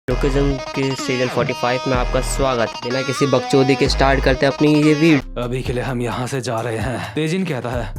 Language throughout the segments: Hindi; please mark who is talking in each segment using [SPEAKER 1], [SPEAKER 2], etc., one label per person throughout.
[SPEAKER 1] लोकेजम के सीजन 45 में आपका स्वागत। बिना किसी बकचोदी के स्टार्ट करते अपनी ये वीडियो।
[SPEAKER 2] अभी के लिए हम यहाँ से जा रहे हैं, तेजिन कहता है।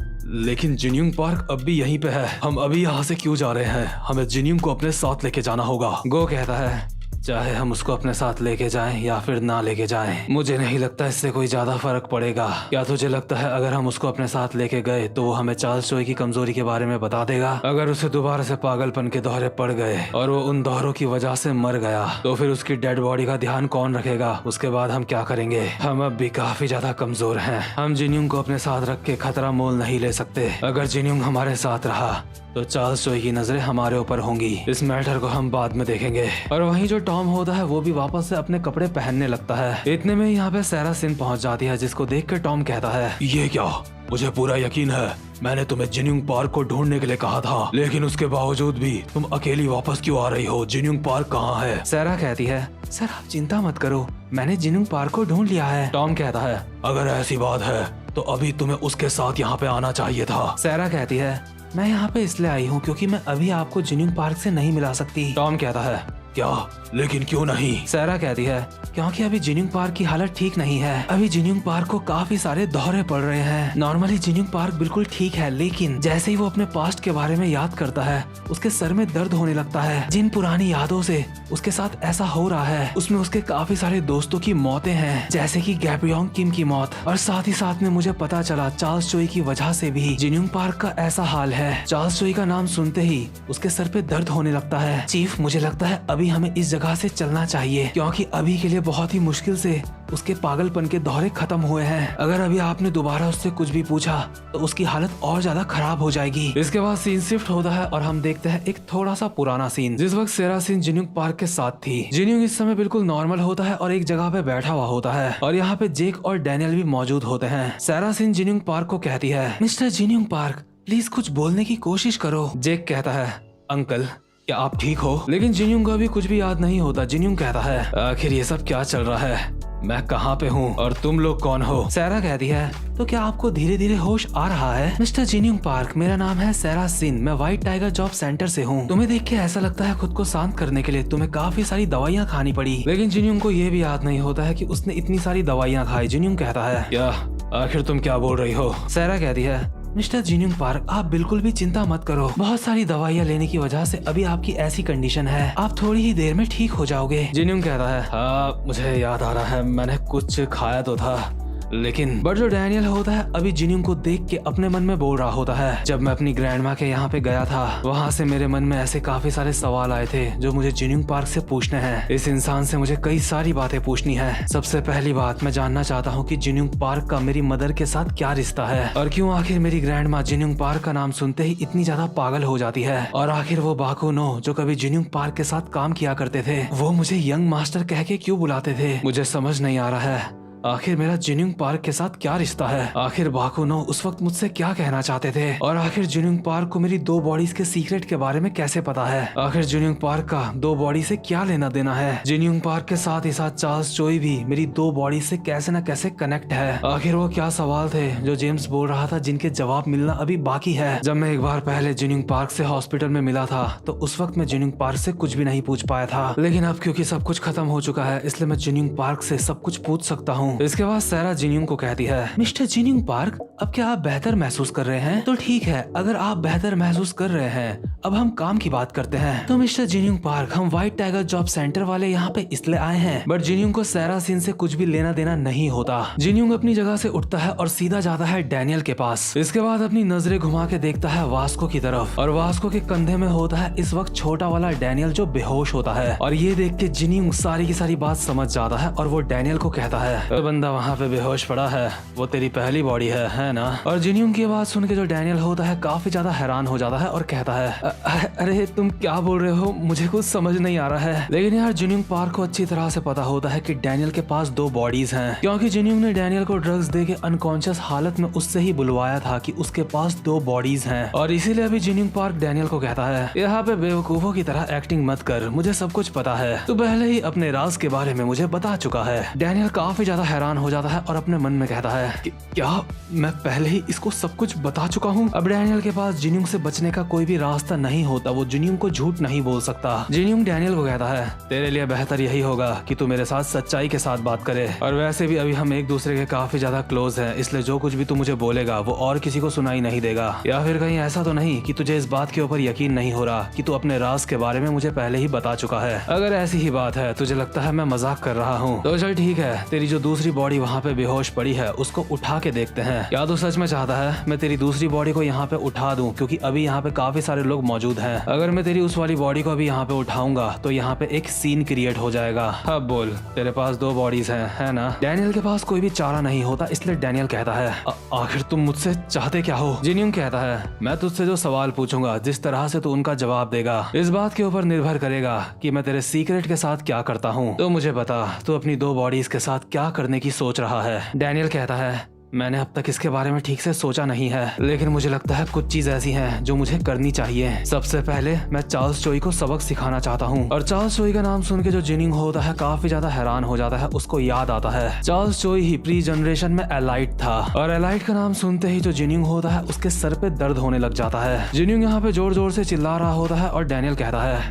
[SPEAKER 2] लेकिन जिन्यूंग पार्क अब भी यहीं पे है। हम अभी यहाँ से क्यों जा रहे हैं? हमें जिन्यूंग को अपने साथ लेके जाना होगा। गो कहता है चाहे हम उसको अपने साथ लेके जाएं या फिर ना लेके जाएं, मुझे नहीं लगता इससे कोई ज्यादा फर्क पड़ेगा। क्या तुझे लगता है अगर हम उसको अपने साथ लेके गए तो वो हमें चार्ल्स चोई की कमजोरी के बारे में बता देगा? अगर उसे दोबारा से पागलपन के दौरे पड़ गए और वो उन दौरों की वजह से मर गया तो फिर उसकी डेड बॉडी का ध्यान कौन रखेगा? उसके बाद हम क्या करेंगे? हम अब भी काफी ज्यादा कमजोर हैं। हम जिन्यूंग को अपने साथ रख के खतरा मोल नहीं ले सकते। अगर जिन्यूंग हमारे साथ रहा तो चार्ल्स चोई की नजरें हमारे ऊपर होंगी। इस मैटर को हम बाद में देखेंगे। और वहीं जो टॉम होता है वो भी वापस से अपने कपड़े पहनने लगता है। इतने में यहाँ पे सारा सिन पहुँच जाती है, जिसको देख कर टॉम कहता है
[SPEAKER 3] ये क्या? मुझे पूरा यकीन है मैंने तुम्हें जिन्यूंग पार्क को ढूंढने के लिए कहा था, लेकिन उसके बावजूद भी तुम अकेली वापस क्यों आ रही हो? जिन्यूंग पार्क कहाँ है?
[SPEAKER 2] सारा कहती है सर आप चिंता मत करो, मैंने जिन्यूंग पार्क को ढूंढ लिया है। टॉम कहता है
[SPEAKER 3] अगर ऐसी बात है तो अभी तुम्हें उसके साथ यहाँ पे आना चाहिए था।
[SPEAKER 2] सारा कहती है मैं यहाँ पे इसलिए आई हूँ क्योंकि मैं अभी आपको जिन्यूंग पार्क से नहीं मिला सकती। टॉम कहता है
[SPEAKER 3] क्या? लेकिन क्यों नहीं?
[SPEAKER 2] सारा कहती है क्योंकि अभी जिन्यूंग पार्क की हालत ठीक नहीं है। अभी जिन्यूंग पार्क को काफी सारे दौरे पड़ रहे हैं। नॉर्मली जिन्यूंग पार्क बिल्कुल ठीक है, लेकिन जैसे ही वो अपने पास्ट के बारे में याद करता है उसके सर में दर्द होने लगता है। जिन पुरानी यादों से उसके साथ ऐसा हो रहा है उसमें उसके काफी सारे दोस्तों की मौतें हैं, जैसे कि गैब्रियोंग किम की मौत। और साथ ही साथ में मुझे पता चला चार्ल्स चोई की वजह से भी जिन्यूंग पार्क का ऐसा हाल है। चार्ल्स चोई का नाम सुनते ही उसके सर पे दर्द होने लगता है। चीफ मुझे लगता है अभी हमें इस जगह से चलना चाहिए क्योंकि अभी के लिए बहुत ही मुश्किल से उसके पागलपन के दौरे खत्म हुए हैं। अगर अभी आपने दोबारा उससे कुछ भी पूछा तो उसकी हालत और ज्यादा खराब हो जाएगी। इसके बाद सीन शिफ्ट होता है और हम देखते हैं एक थोड़ा सा पुराना सीन, जिस वक्त सेरा सिन जिन्यूंग पार्क के साथ थी। जिन्यूंग इस समय बिल्कुल नॉर्मल होता है और एक जगह पे बैठा हुआ होता है और यहाँ पे जेक और डैनियल भी मौजूद होते हैं। सेरा सिन जिन्यूंग पार्क को कहती है मिस्टर जिन्यूंग पार्क प्लीज कुछ बोलने की कोशिश करो। जेक कहता है अंकल क्या आप ठीक हो? लेकिन जिन्यूंग को अभी कुछ भी याद नहीं होता। जिन्यूंग कहता है आखिर ये सब क्या चल रहा है? मैं कहाँ पे हूँ और तुम लोग कौन हो? सारा कहती है तो क्या आपको धीरे धीरे होश आ रहा है? मिस्टर जिन्यूंग पार्क मेरा नाम है सारा सिन, मैं व्हाइट टाइगर जॉब सेंटर से हूँ। तुम्हें देख के ऐसा लगता है खुद को शांत करने के लिए तुम्हें काफी सारी दवाइयाँ खानी पड़ी। लेकिन जिन्यूंग को ये भी याद नहीं होता है कि उसने इतनी सारी दवाइयाँ खाई। जिन्यूंग कहता है
[SPEAKER 3] क्या? आखिर तुम क्या बोल रही हो?
[SPEAKER 2] सारा कहती है मिस्टर जिन्यूंग पार्क आप बिल्कुल भी चिंता मत करो, बहुत सारी दवाइयाँ लेने की वजह से अभी आपकी ऐसी कंडीशन है, आप थोड़ी ही देर में ठीक हो जाओगे। जिन्यूंग कहता है हाँ मुझे याद आ रहा है मैंने कुछ खाया तो था, लेकिन बट जो डैनियल होता है अभी जिन्यूंग को देख के अपने मन में बोल रहा होता है जब मैं अपनी ग्रैंड माँ के यहाँ पे गया था वहाँ से मेरे मन में ऐसे काफी सारे सवाल आए थे जो मुझे जिन्यूंग पार्क से पूछने हैं। इस इंसान से मुझे कई सारी बातें पूछनी है। सबसे पहली बात मैं जानना चाहता हूँ कि जिन्यूंग पार्क का मेरी मदर के साथ क्या रिश्ता है और क्यों आखिर मेरी ग्रैंड माँ जिन्यूंग पार्क का नाम सुनते ही इतनी ज्यादा पागल हो जाती है। और आखिर वो बाकुनो जो कभी जिन्यूंग पार्क के साथ काम किया करते थे वो मुझे यंग मास्टर कह के क्यों बुलाते थे? मुझे समझ नहीं आ रहा है आखिर मेरा जिन्यूंग पार्क के साथ क्या रिश्ता है। आखिर बाकुनो उस वक्त मुझसे क्या कहना चाहते थे और आखिर जिन्यूंग पार्क को मेरी 2 बॉडीज के सीक्रेट के बारे में कैसे पता है? आखिर जिन्यूंग पार्क का 2 बॉडी से क्या लेना देना है? जिन्यूंग पार्क के साथ ही साथ चार्ल्स चोई भी मेरी 2 बॉडी से कैसे न कैसे कनेक्ट है। आखिर वो क्या सवाल थे जो जेम्स बोल रहा था जिनके जवाब मिलना अभी बाकी है। जब मैं एक बार पहले जिन्यूंग पार्क से हॉस्पिटल में मिला था तो उस वक्त मैं जिन्यूंग पार्क से कुछ भी नहीं पूछ पाया था, लेकिन अब क्योंकि सब कुछ खत्म हो चुका है इसलिए मैं जिन्यूंग पार्क से सब कुछ पूछ सकता हूँ। इसके बाद सारा जिन्यूंग को कहती है मिस्टर जिन्यूंग पार्क अब क्या आप बेहतर महसूस कर रहे हैं? तो ठीक है, अगर आप बेहतर महसूस कर रहे हैं अब हम काम की बात करते हैं। तो मिस्टर जिन्यूंग पार्क हम व्हाइट टाइगर जॉब सेंटर वाले यहाँ पे इसलिए आए हैं। बट जिन्यूंग को सारा सिन से कुछ भी लेना देना नहीं होता। जिन्यूंग अपनी जगह से उठता है और सीधा जाता है डैनियल के पास। इसके बाद अपनी नजरें घुमा के देखता है वास्को की तरफ और वास्को के कंधे में होता है इस वक्त छोटा वाला डैनियल जो बेहोश होता है। और ये देख के जिन्यूंग सारी की सारी बात समझ जाता है और वो डैनियल को कहता है बंदा वहाँ पे बेहोश पड़ा है वो तेरी पहली बॉडी है ना? और जिन्यूंग की बात सुन के जो डैनियल होता है काफी ज्यादा हैरान हो जाता है और कहता है अरे तुम क्या बोल रहे हो? मुझे कुछ समझ नहीं आ रहा है। लेकिन यार जिन्यूंग पार्क को अच्छी तरह से पता होता है कि डैनियल के पास 2 बॉडीज हैं क्योंकि जिन्यूंग ने डैनियल को ड्रग्स दे के अनकॉन्शियस हालत में उससे ही बुलवाया था कि उसके पास 2 बॉडीज हैं। और इसीलिए अभी जिन्यूंग पार्क डैनियल को कहता है यहाँ पे बेवकूफों की तरह एक्टिंग मत कर, मुझे सब कुछ पता है, तू पहले ही अपने राज के बारे में मुझे बता चुका है। डैनियल काफी ज्यादा हैरान हो जाता है और अपने मन में कहता है कि क्या मैं पहले ही इसको सब कुछ बता चुका हूँ। अब डैनियल के पास जिन्यूंग से बचने का कोई भी रास्ता नहीं होता, वो जिन्यूंग को झूठ नहीं बोल सकता। जिन्यूंग डैनियल को कहता है तेरे लिए बेहतर यही होगा कि तू मेरे साथ सच्चाई के साथ बात करे, और वैसे भी अभी हम एक दूसरे के काफी ज्यादा क्लोज हैं, इसलिए जो कुछ भी तू मुझे बोलेगा वो और किसी को सुनाई नहीं देगा। या फिर कहीं ऐसा तो नहीं कि तुझे इस बात के ऊपर यकीन नहीं हो रहा कि तू अपने राज के बारे में मुझे पहले ही बता चुका है। अगर ऐसी ही बात है, तुझे लगता है मैं मजाक कर रहा हूँ, तो चल ठीक है, तेरी जो दूसरी बॉडी वहाँ पे बेहोश पड़ी है उसको उठा के देखते हैं। क्या तू सच में चाहता है मैं तेरी दूसरी बॉडी को यहाँ पे उठा दूं, क्योंकि अभी यहाँ पे काफी सारे लोग मौजूद हैं। अगर मैं तेरी उस वाली बॉडी को अभी यहाँ पे उठाऊंगा तो यहाँ पे एक सीन क्रिएट हो जाएगा। अब बोल, तेरे पास 2 बॉडीज हैं, है ना? डैनियल के पास कोई भी चारा नहीं होता, इसलिए डैनियल कहता है आखिर तुम मुझसे चाहते क्या हो? जिन्यूंग कहता है मैं तुझसे जो सवाल पूछूंगा, जिस तरह से तू उनका जवाब देगा, इस बात के ऊपर निर्भर करेगा कि मैं तेरे सीक्रेट के साथ क्या करता हूँ। तो मुझे बता, तू अपनी 2 बॉडीज के साथ क्या करने की सोच रहा है? डैनियल कहता है मैंने अब तक इसके बारे में ठीक से सोचा नहीं है, लेकिन मुझे लगता है कुछ चीज ऐसी हैं जो मुझे करनी चाहिए। सबसे पहले मैं चार्ल्स चोई को सबक सिखाना चाहता हूँ। और चार्ल्स चोई का नाम सुन के जो जिन्यूंग होता है काफी ज्यादा हैरान हो जाता है। उसको याद आता है चार्ल्स चोई ही प्री जनरेशन में एलाइट था, और एलाइट का नाम सुनते ही जो जिन्यूंग होता है उसके सर पे दर्द होने लग जाता है। जिन्यूंग यहाँ पे जोर जोर से चिल्ला रहा होता है और डैनियल कहता है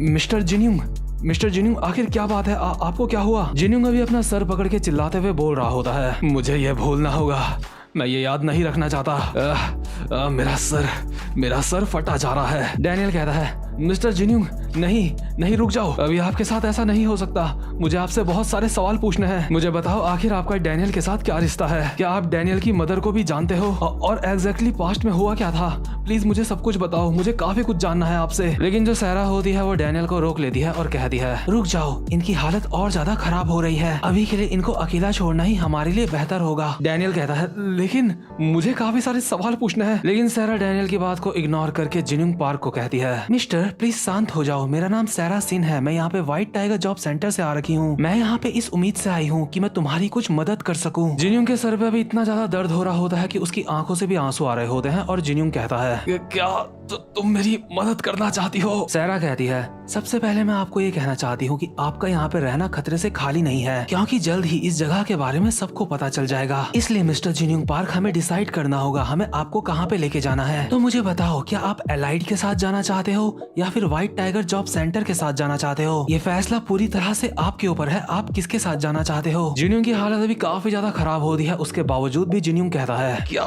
[SPEAKER 2] मिस्टर जिन्यूंग आखिर क्या बात है? आपको क्या हुआ? जिन्यूंग अभी अपना सर पकड़ के चिल्लाते हुए बोल रहा होता है मुझे ये भूलना होगा, मैं ये याद नहीं रखना चाहता। मेरा सर फटा जा रहा है। डैनियल कहता है मिस्टर जिन्यूंग नहीं रुक जाओ, अभी आपके साथ ऐसा नहीं हो सकता। मुझे आपसे बहुत सारे सवाल पूछने हैं। मुझे बताओ आखिर आपका डैनियल के साथ क्या रिश्ता है? क्या आप डैनियल की मदर को भी जानते हो? और एग्जैक्टली पास्ट में हुआ क्या था? प्लीज मुझे सब कुछ बताओ, मुझे काफी कुछ जानना है आपसे। लेकिन जो सैरा होती है वो डैनियल को रोक लेती है और कहती है रुक जाओ, इनकी हालत और ज्यादा खराब हो रही है, अभी के लिए इनको अकेला छोड़ना ही हमारे लिए बेहतर होगा। डैनियल कहता है लेकिन मुझे काफी सारे सवाल पूछने हैं। लेकिन सैरा डैनियल की बात को इग्नोर करके जिन्यूंग पार्क को कहती है मिस्टर प्लीज शांत हो जाओ, मेरा नाम सैरा सिन है, मैं यहाँ पे व्हाइट टाइगर जॉब सेंटर से आ रखी हूँ। मैं यहाँ पे इस उम्मीद से आई हूँ कि मैं तुम्हारी कुछ मदद कर सकूँ। जिन्यूंग के सर पे अभी इतना ज्यादा दर्द हो रहा होता है कि उसकी आंखों से भी आंसू आ रहे होते हैं, और जिन्यूंग कहता है क्या तुम मेरी मदद करना चाहती हो? सैरा कहती है सबसे पहले मैं आपको ये कहना चाहती हूँ कि आपका यहाँ पे रहना खतरे से खाली नहीं है, क्योंकि जल्द ही इस जगह के बारे में सबको पता चल जाएगा। इसलिए मिस्टर जिन्यूंग पार्क हमें डिसाइड करना होगा हमें आपको कहाँ पे लेके जाना है। तो मुझे बताओ, क्या आप एलाइड के साथ जाना चाहते हो या फिर व्हाइट टाइगर जॉब सेंटर के साथ जाना चाहते हो? ये फैसला पूरी तरह से आपके ऊपर है, आप किसके साथ जाना चाहते हो। जिन्यूंग की हालत अभी काफी ज्यादा खराब होती है, उसके बावजूद भी जिन्यूंग कहता है क्या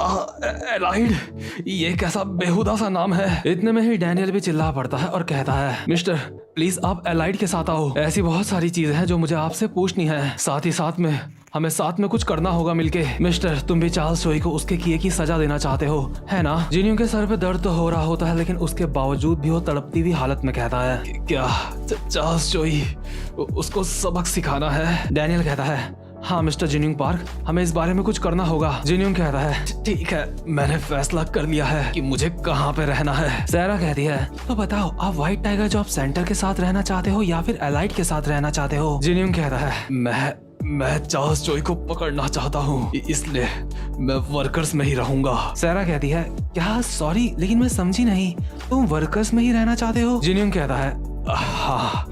[SPEAKER 2] एलाइड, ये कैसा बेहुदा सा नाम है। इतने में ही डैनियल भी चिल्ला पड़ता है और कहता है मिस्टर प्लीज आप एलाइड के साथ आओ, ऐसी बहुत सारी चीजें हैं जो मुझे आपसे पूछनी है, साथ ही साथ में हमें साथ में कुछ करना होगा मिलके। मिस्टर तुम भी चार्ल्स चोई को उसके किए की सजा देना चाहते हो, है ना? जिन्यूंग के सर पे दर्द तो हो रहा होता है, लेकिन उसके बावजूद भी वो तड़पती हुई हालत में कहता है क्या चार्ल्स चोई उसको सबक सिखाना है? डैनियल कहता है हाँ मिस्टर जिन्यूंग पार्क, हमें इस बारे में कुछ करना होगा। जिन्यूंग कहता है ठीक है, मैंने फैसला कर लिया है कि मुझे कहाँ पे रहना है। सैरा कहती है तो बताओ आप व्हाइट टाइगर जॉब सेंटर के साथ रहना चाहते हो या फिर एलाइड के साथ रहना चाहते हो? जिन्यूंग कहता है मैं चार्ल्स चोई को पकड़ना चाहता हूँ, इसलिए मैं वर्कर्स में ही रहूंगा। सैरा कहती है क्या? सॉरी लेकिन मैं समझी नहीं, तुम वर्कर्स में ही रहना चाहते हो? जिन्यूंग कहता है हाँ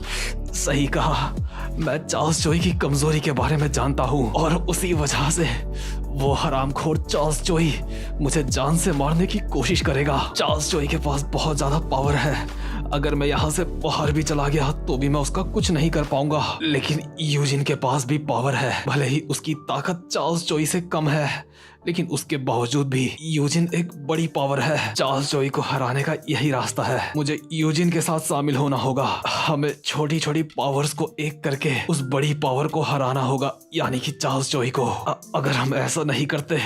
[SPEAKER 2] सही कहा, मैं चार्ल्स चोई की कमजोरी के बारे में जानता हूँ और उसी वजह से वो हरामखोर चार्ल्स चोई मुझे जान से मारने की कोशिश करेगा। चार्ल्स चोई के पास बहुत ज्यादा पावर है, अगर मैं यहाँ से बाहर भी चला गया तो भी मैं उसका कुछ नहीं कर पाऊंगा। लेकिन यूजिन के पास भी पावर है, भले ही उसकी ताकत चार्ल्स चोई से कम है, लेकिन उसके बावजूद भी यूजिन एक बड़ी पावर है। चार्ल्स चोई को हराने का यही रास्ता है, मुझे यूजिन के साथ शामिल होना होगा। हमें छोटी छोटी पावर्स को एक करके उस बड़ी पावर को हराना होगा, यानी कि चार्ल्स चोई को। अगर हम ऐसा नहीं करते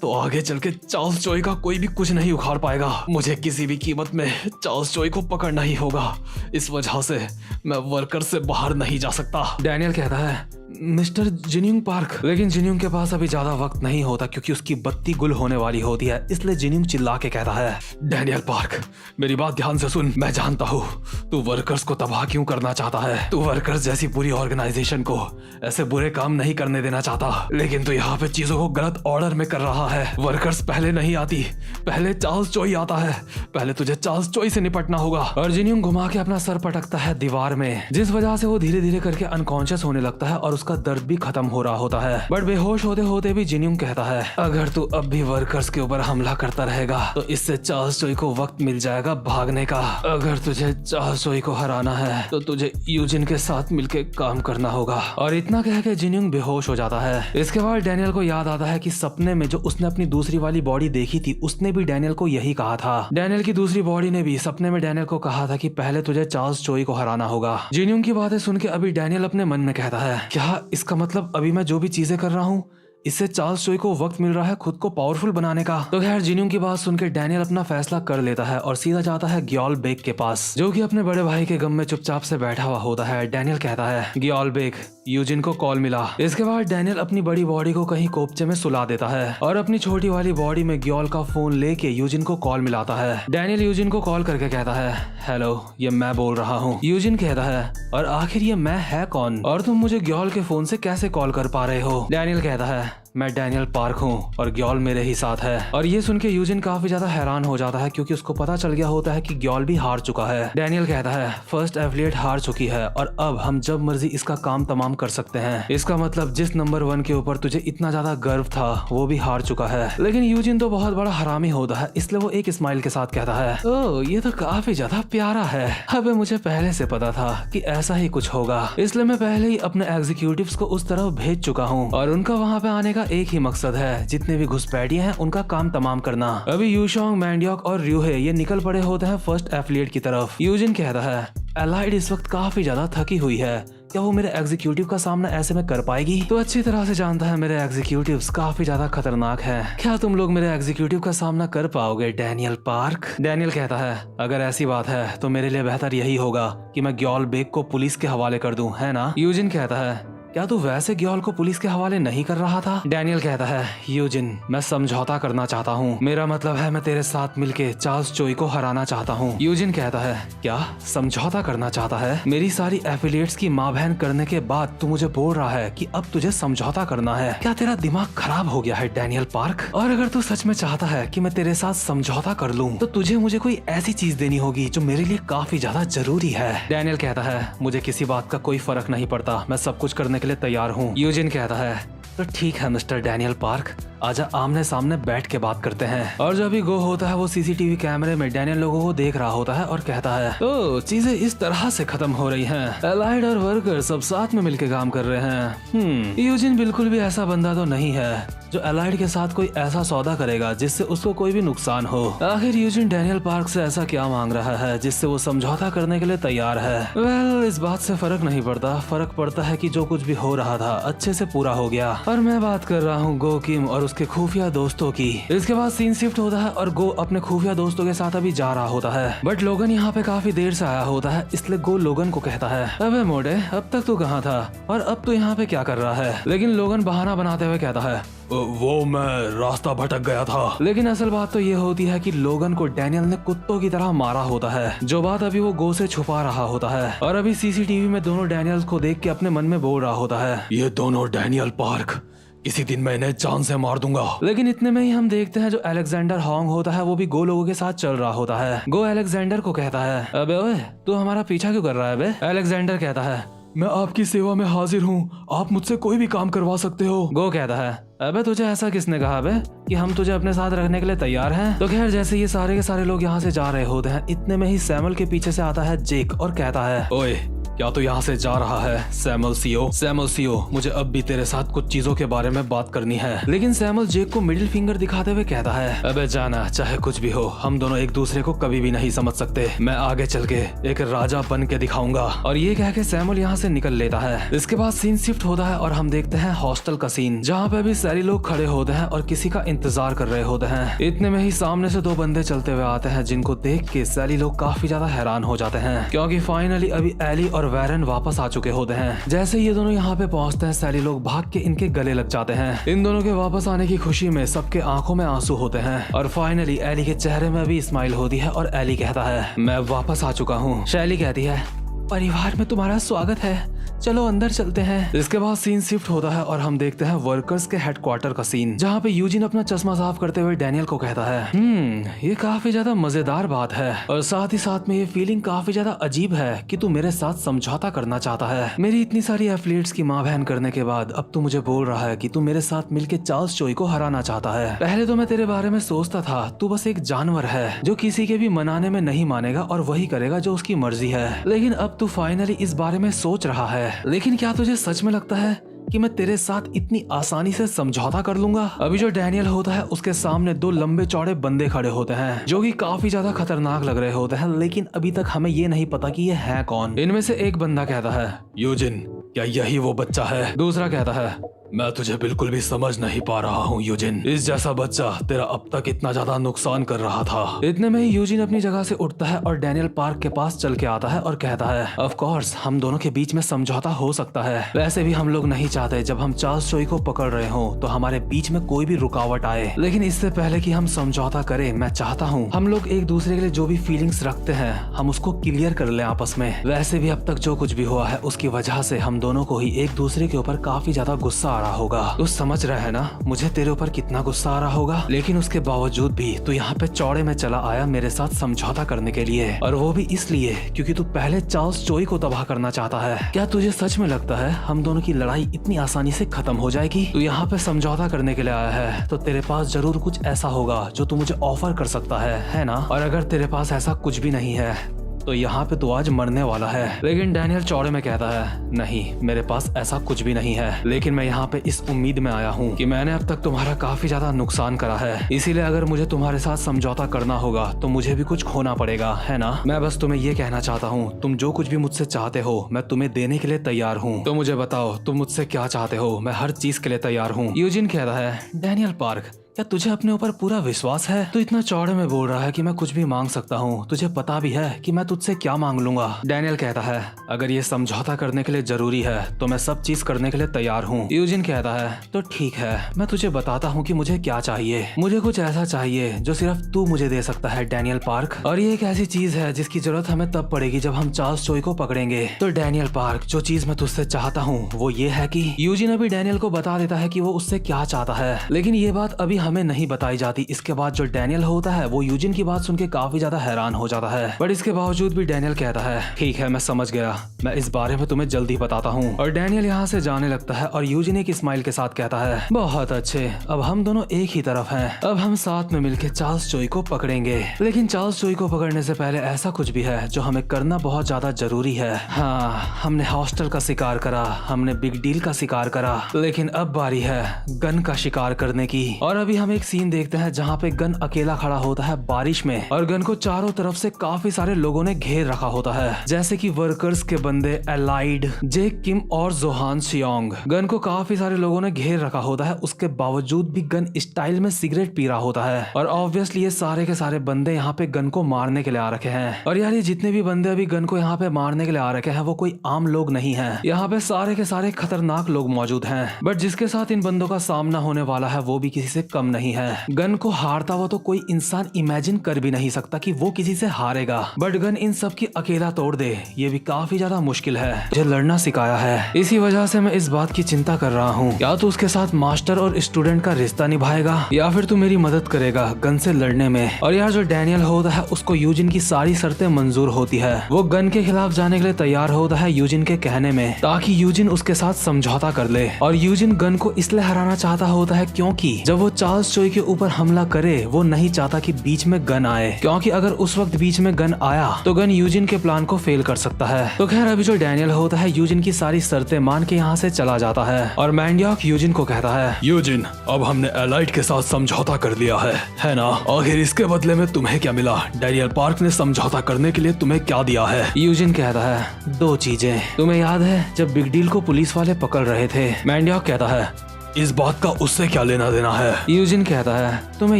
[SPEAKER 2] तो आगे चल के चार्ल्स चोई का कोई भी कुछ नहीं उखाड़ पाएगा। मुझे किसी भी कीमत में चार्ल्स चोई को पकड़ना ही होगा, इस वजह से मैं वर्कर से बाहर नहीं जा सकता। डैनियल कहता है मिस्टर जिन्यूंग पार्क, लेकिन जिन्यूंग के पास अभी ज्यादा वक्त नहीं होता क्योंकि उसकी बत्ती गुल होने वाली होती है, इसलिए जिन्यूंग चिल्ला के कहता है डैनियल पार्क मेरी बात ध्यान से सुन, मैं जानता हूँ तू वर्कर्स को तबाह क्यों करना चाहता है, तू वर्कर्स जैसी पूरी ऑर्गेनाइजेशन को ऐसे बुरे काम नहीं करने देना चाहता, लेकिन तू यहाँ पे चीजों को गलत ऑर्डर में कर रहा है। वर्कर्स पहले नहीं आती, पहले चार्ल्स चोई आता है, पहले तुझे चार्ल्स चोई से निपटना होगा। और जिन्यूंग घुमा के अपना सर पटकता है दीवार में, जिस वजह से वो धीरे धीरे करके अनकॉन्शियस होने लगता है और उसका दर्द भी खत्म हो रहा होता है। बट बेहोश होते होते भी जिन्यूंग कहता है, अगर तू अब भी वर्कर्स के ऊपर हमला करता रहेगा तो इससे चार्ल्स चोई को वक्त मिल जाएगा भागने का। अगर तुझे चार्ल्स चोई को हराना है तो तुझे यूजिन के साथ मिलकर काम करना होगा। और इतना कह के जिन्यूंग बेहोश हो जाता है। इसके बाद डैनियल को याद आता है कि सपने में जो उसने अपनी दूसरी वाली बॉडी देखी थी उसने भी डैनियल को यही कहा था। डैनियल की दूसरी बॉडी ने भी सपने में डैनियल को कहा था कि पहले तुझे चार्ल्स चोई को हराना होगा। जिन्यूंग की बातें सुन के अभी डैनियल अपने मन में कहता है, क्या इसका मतलब अभी मैं जो भी चीजें कर रहा हूँ इससे चार्ल्स चोई को वक्त मिल रहा है खुद को पावरफुल बनाने का। तो खैर जिन्यूंग की बात सुनकर डैनियल अपना फैसला कर लेता है और सीधा जाता है ग्योल बेक के पास, जो कि अपने बड़े भाई के गम में चुपचाप से बैठा हुआ होता है। डैनियल कहता है, ग्योल बेक, यूजिन को कॉल मिला। इसके बाद डैनियल अपनी बड़ी बॉडी को कहीं कोपचे में सुला देता है और अपनी छोटी वाली बॉडी में ग्योल का फोन लेके यूजिन को कॉल मिलाता है। डैनियल यूजिन को कॉल करके कहता है, हेलो, ये मैं बोल रहा हूँ। यूजिन कहता है, और आखिर ये मैं है कौन और तुम मुझे ग्योल के फोन से कैसे कॉल कर पा रहे हो? डैनियल कहता है, मैं डैनियल पार्क हूँ और ग्योल मेरे ही साथ है। और ये सुन के यूजिन काफी ज्यादा हैरान हो जाता है क्योंकि उसको पता चल गया होता है कि ग्योल भी हार चुका है। डैनियल कहता है, फर्स्ट एफिलिएट हार चुकी है और अब हम जब मर्जी इसका काम तमाम कर सकते हैं। इसका मतलब जिस नंबर 1 के ऊपर तुझे इतना ज्यादा गर्व था वो भी हार चुका है। लेकिन यूजिन तो बहुत बड़ा हरामी होता है, इसलिए वो एक स्माइल के साथ कहता है, ओह ये तो काफी ज्यादा प्यारा है। अबे मुझे पहले से पता था कि ऐसा ही कुछ होगा, इसलिए मैं पहले ही अपने एग्जीक्यूटिव्स को उस तरफ भेज चुका हूँ और उनका वहाँ पे आने का एक ही मकसद है, जितने भी घुसपैठिए हैं उनका काम तमाम करना। अभी यूशोंग, मैंडियोक और र्यूहे ये निकल पड़े होते हैं फर्स्ट एफिलिएट की तरफ। यूजिन कहता है, एलाइड इस वक्त काफी ज्यादा थकी हुई है, क्या वो मेरे एग्जीक्यूटिव का सामना ऐसे में कर पाएगी? तो अच्छी तरह से जानता है मेरे एग्जीक्यूटिव्स काफी ज्यादा खतरनाक हैं। क्या तुम लोग मेरे एग्जीक्यूटिव का सामना कर पाओगे डैनियल पार्क? डैनियल कहता है, अगर ऐसी बात है तो मेरे लिए बेहतर यही होगा कि मैं ग्योल बेक को पुलिस के हवाले कर दूं, है ना? यूजिन कहता है, क्या तू वैसे ग्योल को पुलिस के हवाले नहीं कर रहा था? डैनियल कहता है, यूजिन, मैं समझौता करना चाहता हूँ। मेरा मतलब है मैं तेरे साथ मिलके चार्ल्स चोई को हराना चाहता हूँ। यूजिन कहता है, क्या समझौता करना चाहता है? मेरी सारी एफिलिएट्स की माँ बहन करने के बाद तू मुझे बोल रहा है कि अब तुझे समझौता करना है? क्या तेरा दिमाग खराब हो गया है डैनियल पार्क? और अगर तू सच में चाहता है कि मैं तेरे साथ समझौता कर लूँ तो तुझे मुझे कोई ऐसी चीज देनी होगी जो मेरे लिए काफी ज्यादा जरूरी है। डैनियल कहता है, मुझे किसी बात का कोई फर्क नहीं पड़ता, मैं सब कुछ करने के लिए तैयार हूँ। यूजिन कहता है, तो ठीक है मिस्टर डैनियल पार्क, आजा आमने सामने बैठ के बात करते हैं। और जब भी गो होता है वो सीसीटीवी कैमरे में डैनियल लोगों को देख रहा होता है और कहता है, ओ चीजें इस तरह से खत्म हो रही हैं, एलाइड और वर्कर सब साथ में मिलकर काम कर रहे हैं। यूजिन बिल्कुल भी ऐसा बंदा तो नहीं है जो एलाइड के साथ कोई ऐसा सौदा करेगा जिससे उसको कोई भी नुकसान हो। आखिर यूजिन डैनियल पार्क से ऐसा क्या मांग रहा है जिससे वो समझौता करने के लिए तैयार है? वेल, इस बात से फर्क नहीं पड़ता, फर्क पड़ता है कि जो कुछ भी हो रहा था अच्छे से पूरा हो गया। और मैं बात कर रहा हूँ गो किम और उसके खुफिया दोस्तों की। इसके बाद सीन शिफ्ट होता है और गो अपने खुफिया दोस्तों के साथ अभी जा रहा होता है, बट लोगन यहाँ पे काफी देर से आया होता है, इसलिए गो लोगन को कहता है, अबे मोटे, अब तक तू कहाँ था और अब तू यहाँ पे क्या कर रहा है? लेकिन लोगन बहाना बनाते हुए कहता है,
[SPEAKER 3] वो मैं रास्ता भटक गया था।
[SPEAKER 2] लेकिन असल बात तो ये होती है कि लोगन को डैनियल ने कुत्तों की तरह मारा होता है, जो बात अभी वो गो से छुपा रहा होता है। और अभी सीसीटीवी में दोनों डैनियल को देख के अपने मन में बोल रहा होता है,
[SPEAKER 3] ये दोनों डैनियल पार्क, किसी दिन मैं इन्हें जान से मार दूंगा।
[SPEAKER 2] लेकिन इतने में ही हम देखते हैं जो अलेक्जेंडर हॉन्ग होता है वो भी गो लोगों के साथ चल रहा होता है। गो अलेक्जेंडर को कहता है, अबे ओए, तू हमारा पीछा क्यों कर रहा है बे? अलेक्जेंडर कहता है,
[SPEAKER 3] मैं आपकी सेवा में हाजिर हूँ, आप मुझसे कोई भी काम करवा सकते हो।
[SPEAKER 2] गो कहता है, अबे तुझे ऐसा किसने कहा बे कि हम तुझे अपने साथ रखने के लिए तैयार हैं? तो खैर जैसे ये सारे के सारे लोग यहाँ से जा रहे होते हैं, इतने में ही सैमुअल के पीछे से आता है जेक और कहता है,
[SPEAKER 3] ओए, क्या तू यहाँ से जा रहा है सैमुअल सीओ?
[SPEAKER 2] सैमुअल सीओ, मुझे अब भी तेरे साथ कुछ चीजों के बारे में बात करनी है। लेकिन सैमुअल जेक को मिडिल फिंगर दिखाते हुए कहता है, अबे जाना, चाहे कुछ भी हो, हम दोनों एक दूसरे को कभी भी नहीं समझ सकते। मैं आगे चल के एक राजा बन के दिखाऊंगा। और ये कह के सैमुअल यहाँ से निकल लेता है। इसके बाद सीन शिफ्ट होता है और हम देखते हैं हॉस्टल का सीन, जहाँ पे अभी सारे लोग खड़े होते हैं और किसी का इंतजार कर रहे होते हैं। इतने में ही सामने से दो बंदे चलते हुए आते हैं, जिनको देख के सैली लोग काफी ज्यादा हैरान हो जाते हैं, क्योंकि फाइनली अभी एली और वैरन वापस आ चुके होते हैं। जैसे ये दोनों यहाँ पे पहुँचते हैं, सैली लोग भाग के इनके गले लग जाते हैं। इन दोनों के वापस आने की खुशी में सबके आंखों में आंसू होते हैं और फाइनली एली के चेहरे में भी स्माइल होती है और एली कहता है, मैं वापस आ चुका हूँ। शैली कहती है, परिवार में तुम्हारा स्वागत है, चलो अंदर चलते हैं। इसके बाद सीन शिफ्ट होता है और हम देखते हैं वर्कर्स के हेडक्वार्टर का सीन, जहाँ पे यूजिन अपना चश्मा साफ करते हुए डैनियल को कहता है ये काफी ज्यादा मजेदार बात है और साथ ही साथ में ये फीलिंग काफी ज्यादा अजीब है कि तू मेरे साथ समझौता करना चाहता है। मेरी इतनी सारी एथलीट्स की माँ बहन करने के बाद अब तू मुझे बोल रहा है कि तू मेरे साथ मिलके चार्ल्स चोई को हराना चाहता है। पहले तो मैं तेरे बारे में सोचता था तू बस एक जानवर है जो किसी के भी मनाने में नहीं मानेगा और वही करेगा जो उसकी मर्जी है, लेकिन अब तू फाइनली इस बारे में सोच रहा है। लेकिन क्या तुझे सच में लगता है कि मैं तेरे साथ इतनी आसानी से समझौता कर लूंगा? अभी जो डैनियल होता है उसके सामने दो लंबे चौड़े बंदे खड़े होते हैं जो कि काफी ज्यादा खतरनाक लग रहे होते हैं, लेकिन अभी तक हमें ये नहीं पता कि ये है कौन। इनमें से एक बंदा कहता है,
[SPEAKER 3] यूजिन, क्या यही वो बच्चा है?
[SPEAKER 2] दूसरा कहता है,
[SPEAKER 3] मैं तुझे बिल्कुल भी समझ नहीं पा रहा हूँ यूजिन। इस जैसा बच्चा तेरा अब तक इतना ज्यादा नुकसान कर रहा था।
[SPEAKER 2] इतने में ही यूजिन अपनी जगह से उठता है और डैनियल पार्क के पास चल के आता है और कहता है, ऑफ कोर्स हम दोनों के बीच में समझौता हो सकता है। वैसे भी हम लोग नहीं चाहते जब हम चार्ल्स चोई को पकड़ रहे हो तो हमारे बीच में कोई भी रुकावट आए, लेकिन इससे पहले कि हम समझौता करें मैं चाहता हूँ हम लोग एक दूसरे के लिए जो भी फीलिंग्स रखते हैं हम उसको क्लियर कर लें आपस में। वैसे भी अब तक जो कुछ भी हुआ है उसकी वजह से हम दोनों को ही एक दूसरे के ऊपर काफी ज्यादा गुस्सा आ रहा होगा। समझ रहा है ना मुझे तेरे ऊपर कितना गुस्सा आ रहा होगा, लेकिन उसके बावजूद भी तू यहाँ पे चौड़े में चला आया मेरे साथ समझौता करने के लिए, और वो भी इसलिए क्योंकि तू पहले चार्ल्स चोई को तबाह करना चाहता है। क्या तुझे सच में लगता है हम दोनों की लड़ाई इतनी आसानी से खत्म हो जाएगी? तू यहाँ पे समझौता करने के लिए आया है तो तेरे पास जरूर कुछ ऐसा होगा जो तू मुझे ऑफर कर सकता है ना? और अगर तेरे पास ऐसा कुछ भी नहीं है तो यहाँ पे तो आज मरने वाला है। लेकिन डैनियल चौड़े में कहता है, नहीं मेरे पास ऐसा कुछ भी नहीं है, लेकिन मैं यहाँ पे इस उम्मीद में आया हूँ कि मैंने अब तक तुम्हारा काफी ज्यादा नुकसान करा है, इसीलिए अगर मुझे तुम्हारे साथ समझौता करना होगा तो मुझे भी कुछ खोना पड़ेगा, है ना? मैं बस तुम्हें ये कहना चाहता हूँ तुम जो कुछ भी मुझसे चाहते हो मैं तुम्हें देने के लिए तैयार हूँ। तो मुझे बताओ तुम मुझसे क्या चाहते हो? मैं हर चीज के लिए तैयार हूँ। यूजिन कहता है, डैनियल पार्क क्या तुझे अपने ऊपर पूरा विश्वास है? तू इतना चौड़े में बोल रहा है कि मैं कुछ भी मांग सकता हूँ, तुझे पता भी है कि मैं तुझसे क्या मांग लूंगा। डैनियल कहता है, अगर ये समझौता करने के लिए जरूरी है तो मैं सब चीज करने के लिए तैयार हूँ। यूजिन कहता है, तो ठीक है मैं तुझे बताता हूँ कि मुझे क्या चाहिए। मुझे कुछ ऐसा चाहिए जो सिर्फ तू मुझे दे सकता है डैनियल पार्क, और ये एक ऐसी चीज है जिसकी जरूरत हमें तब पड़ेगी जब हम चार्ल्स चोई को पकड़ेंगे। तो डैनियल पार्क जो चीज मैं तुझसे चाहता हूँ वो ये है कि यूजिन अभी डैनियल को बता देता है कि वो उससे क्या चाहता है, लेकिन ये बात अभी हमें नहीं बताई जाती। इसके बाद जो डैनियल होता है वो यूजिन की बात सुन के काफी ज्यादा हैरान हो जाता है, बट इसके बावजूद भी डैनियल कहता है, ठीक है मैं समझ गया, मैं इस बारे में तुम्हें जल्दी बताता हूँ। और डैनियल यहाँ से जाने लगता है और यूजिन एक स्माइल के साथ कहता है, बहुत अच्छे, अब हम दोनों एक ही तरफ हैं, अब हम साथ में मिलकर चार्ल्स चोई को पकड़ेंगे। लेकिन चार्ल्स चोई को पकड़ने से पहले ऐसा कुछ भी है जो हमें करना बहुत ज्यादा जरूरी है। हाँ, हमने हॉस्टल का शिकार करा, हमने बिग डील का शिकार करा, लेकिन अब बारी है गन का शिकार करने की। और अभी हम एक सीन देखते हैं जहाँ पे गन अकेला खड़ा होता है बारिश में, और गन को चारों तरफ से काफी सारे लोगों ने घेर रखा होता है, जैसे कि वर्कर्स के बंदे एलाइड, जेक किम और जोहान शियोंग। गन को काफी सारे लोगों ने घेर रखा होता है, उसके बावजूद भी गन स्टाइल में सिगरेट पी रहा होता है, और ऑब्वियसली ये सारे के सारे बंदे यहाँ पे गन को मारने के लिए आ रखे हैं। और यार ये जितने भी बंदे अभी गन को यहाँ पे मारने के लिए आ रखे हैं वो कोई आम लोग नहीं है, यहाँ पे सारे के सारे खतरनाक लोग मौजूद हैं, बट जिसके साथ इन बंदों का सामना होने वाला है वो भी किसी से कम नहीं है। गन को हारता हुआ तो कोई इंसान इमेजिन कर भी नहीं सकता कि वो किसी से हारेगा, बट गन इन सब की अकेला तोड़ दे ये भी काफी ज्यादा मुश्किल है। मुझे लड़ना सिखाया है, इसी वजह से मैं इस बात की चिंता कर रहा हूँ, क्या तू उसके साथ मास्टर और स्टूडेंट का रिश्ता निभाएगा या फिर तू मेरी मदद करेगा गन से लड़ने में। और यार जो डैनियल होता है उसको यूजिन की सारी शर्तें मंजूर होती है, वो गन के खिलाफ जाने के लिए तैयार होता है यूजिन के कहने में, ताकि यूजिन उसके साथ समझौता कर ले। और यूजिन गन को इसलिए हराना चाहता होता है क्योंकि जब वो चार्ल्स चोई के ऊपर हमला करे वो नहीं चाहता कि बीच में गन आए, क्योंकि अगर उस वक्त बीच में गन आया तो गन यूजिन के प्लान को फेल कर सकता है। तो खैर अभी जो डैनियल होता है यूजिन की सारी शर्तें मान के यहाँ से चला जाता है, और मैंडियॉक यूजिन को कहता है,
[SPEAKER 3] यूजिन अब हमने एलाइड के साथ समझौता कर लिया है ना? आखिर इसके बदले में तुम्हें क्या मिला? डैनियल पार्क ने समझौता करने के लिए तुम्हें क्या दिया है?
[SPEAKER 2] यूजिन कहता है, दो चीजें। तुम्हें याद है जब बिग डील को पुलिस वाले पकड़ रहे थे? मैंडियॉक कहता है,
[SPEAKER 3] इस बात का उससे क्या लेना देना है?
[SPEAKER 2] यूजिन कहता है, तुम्हें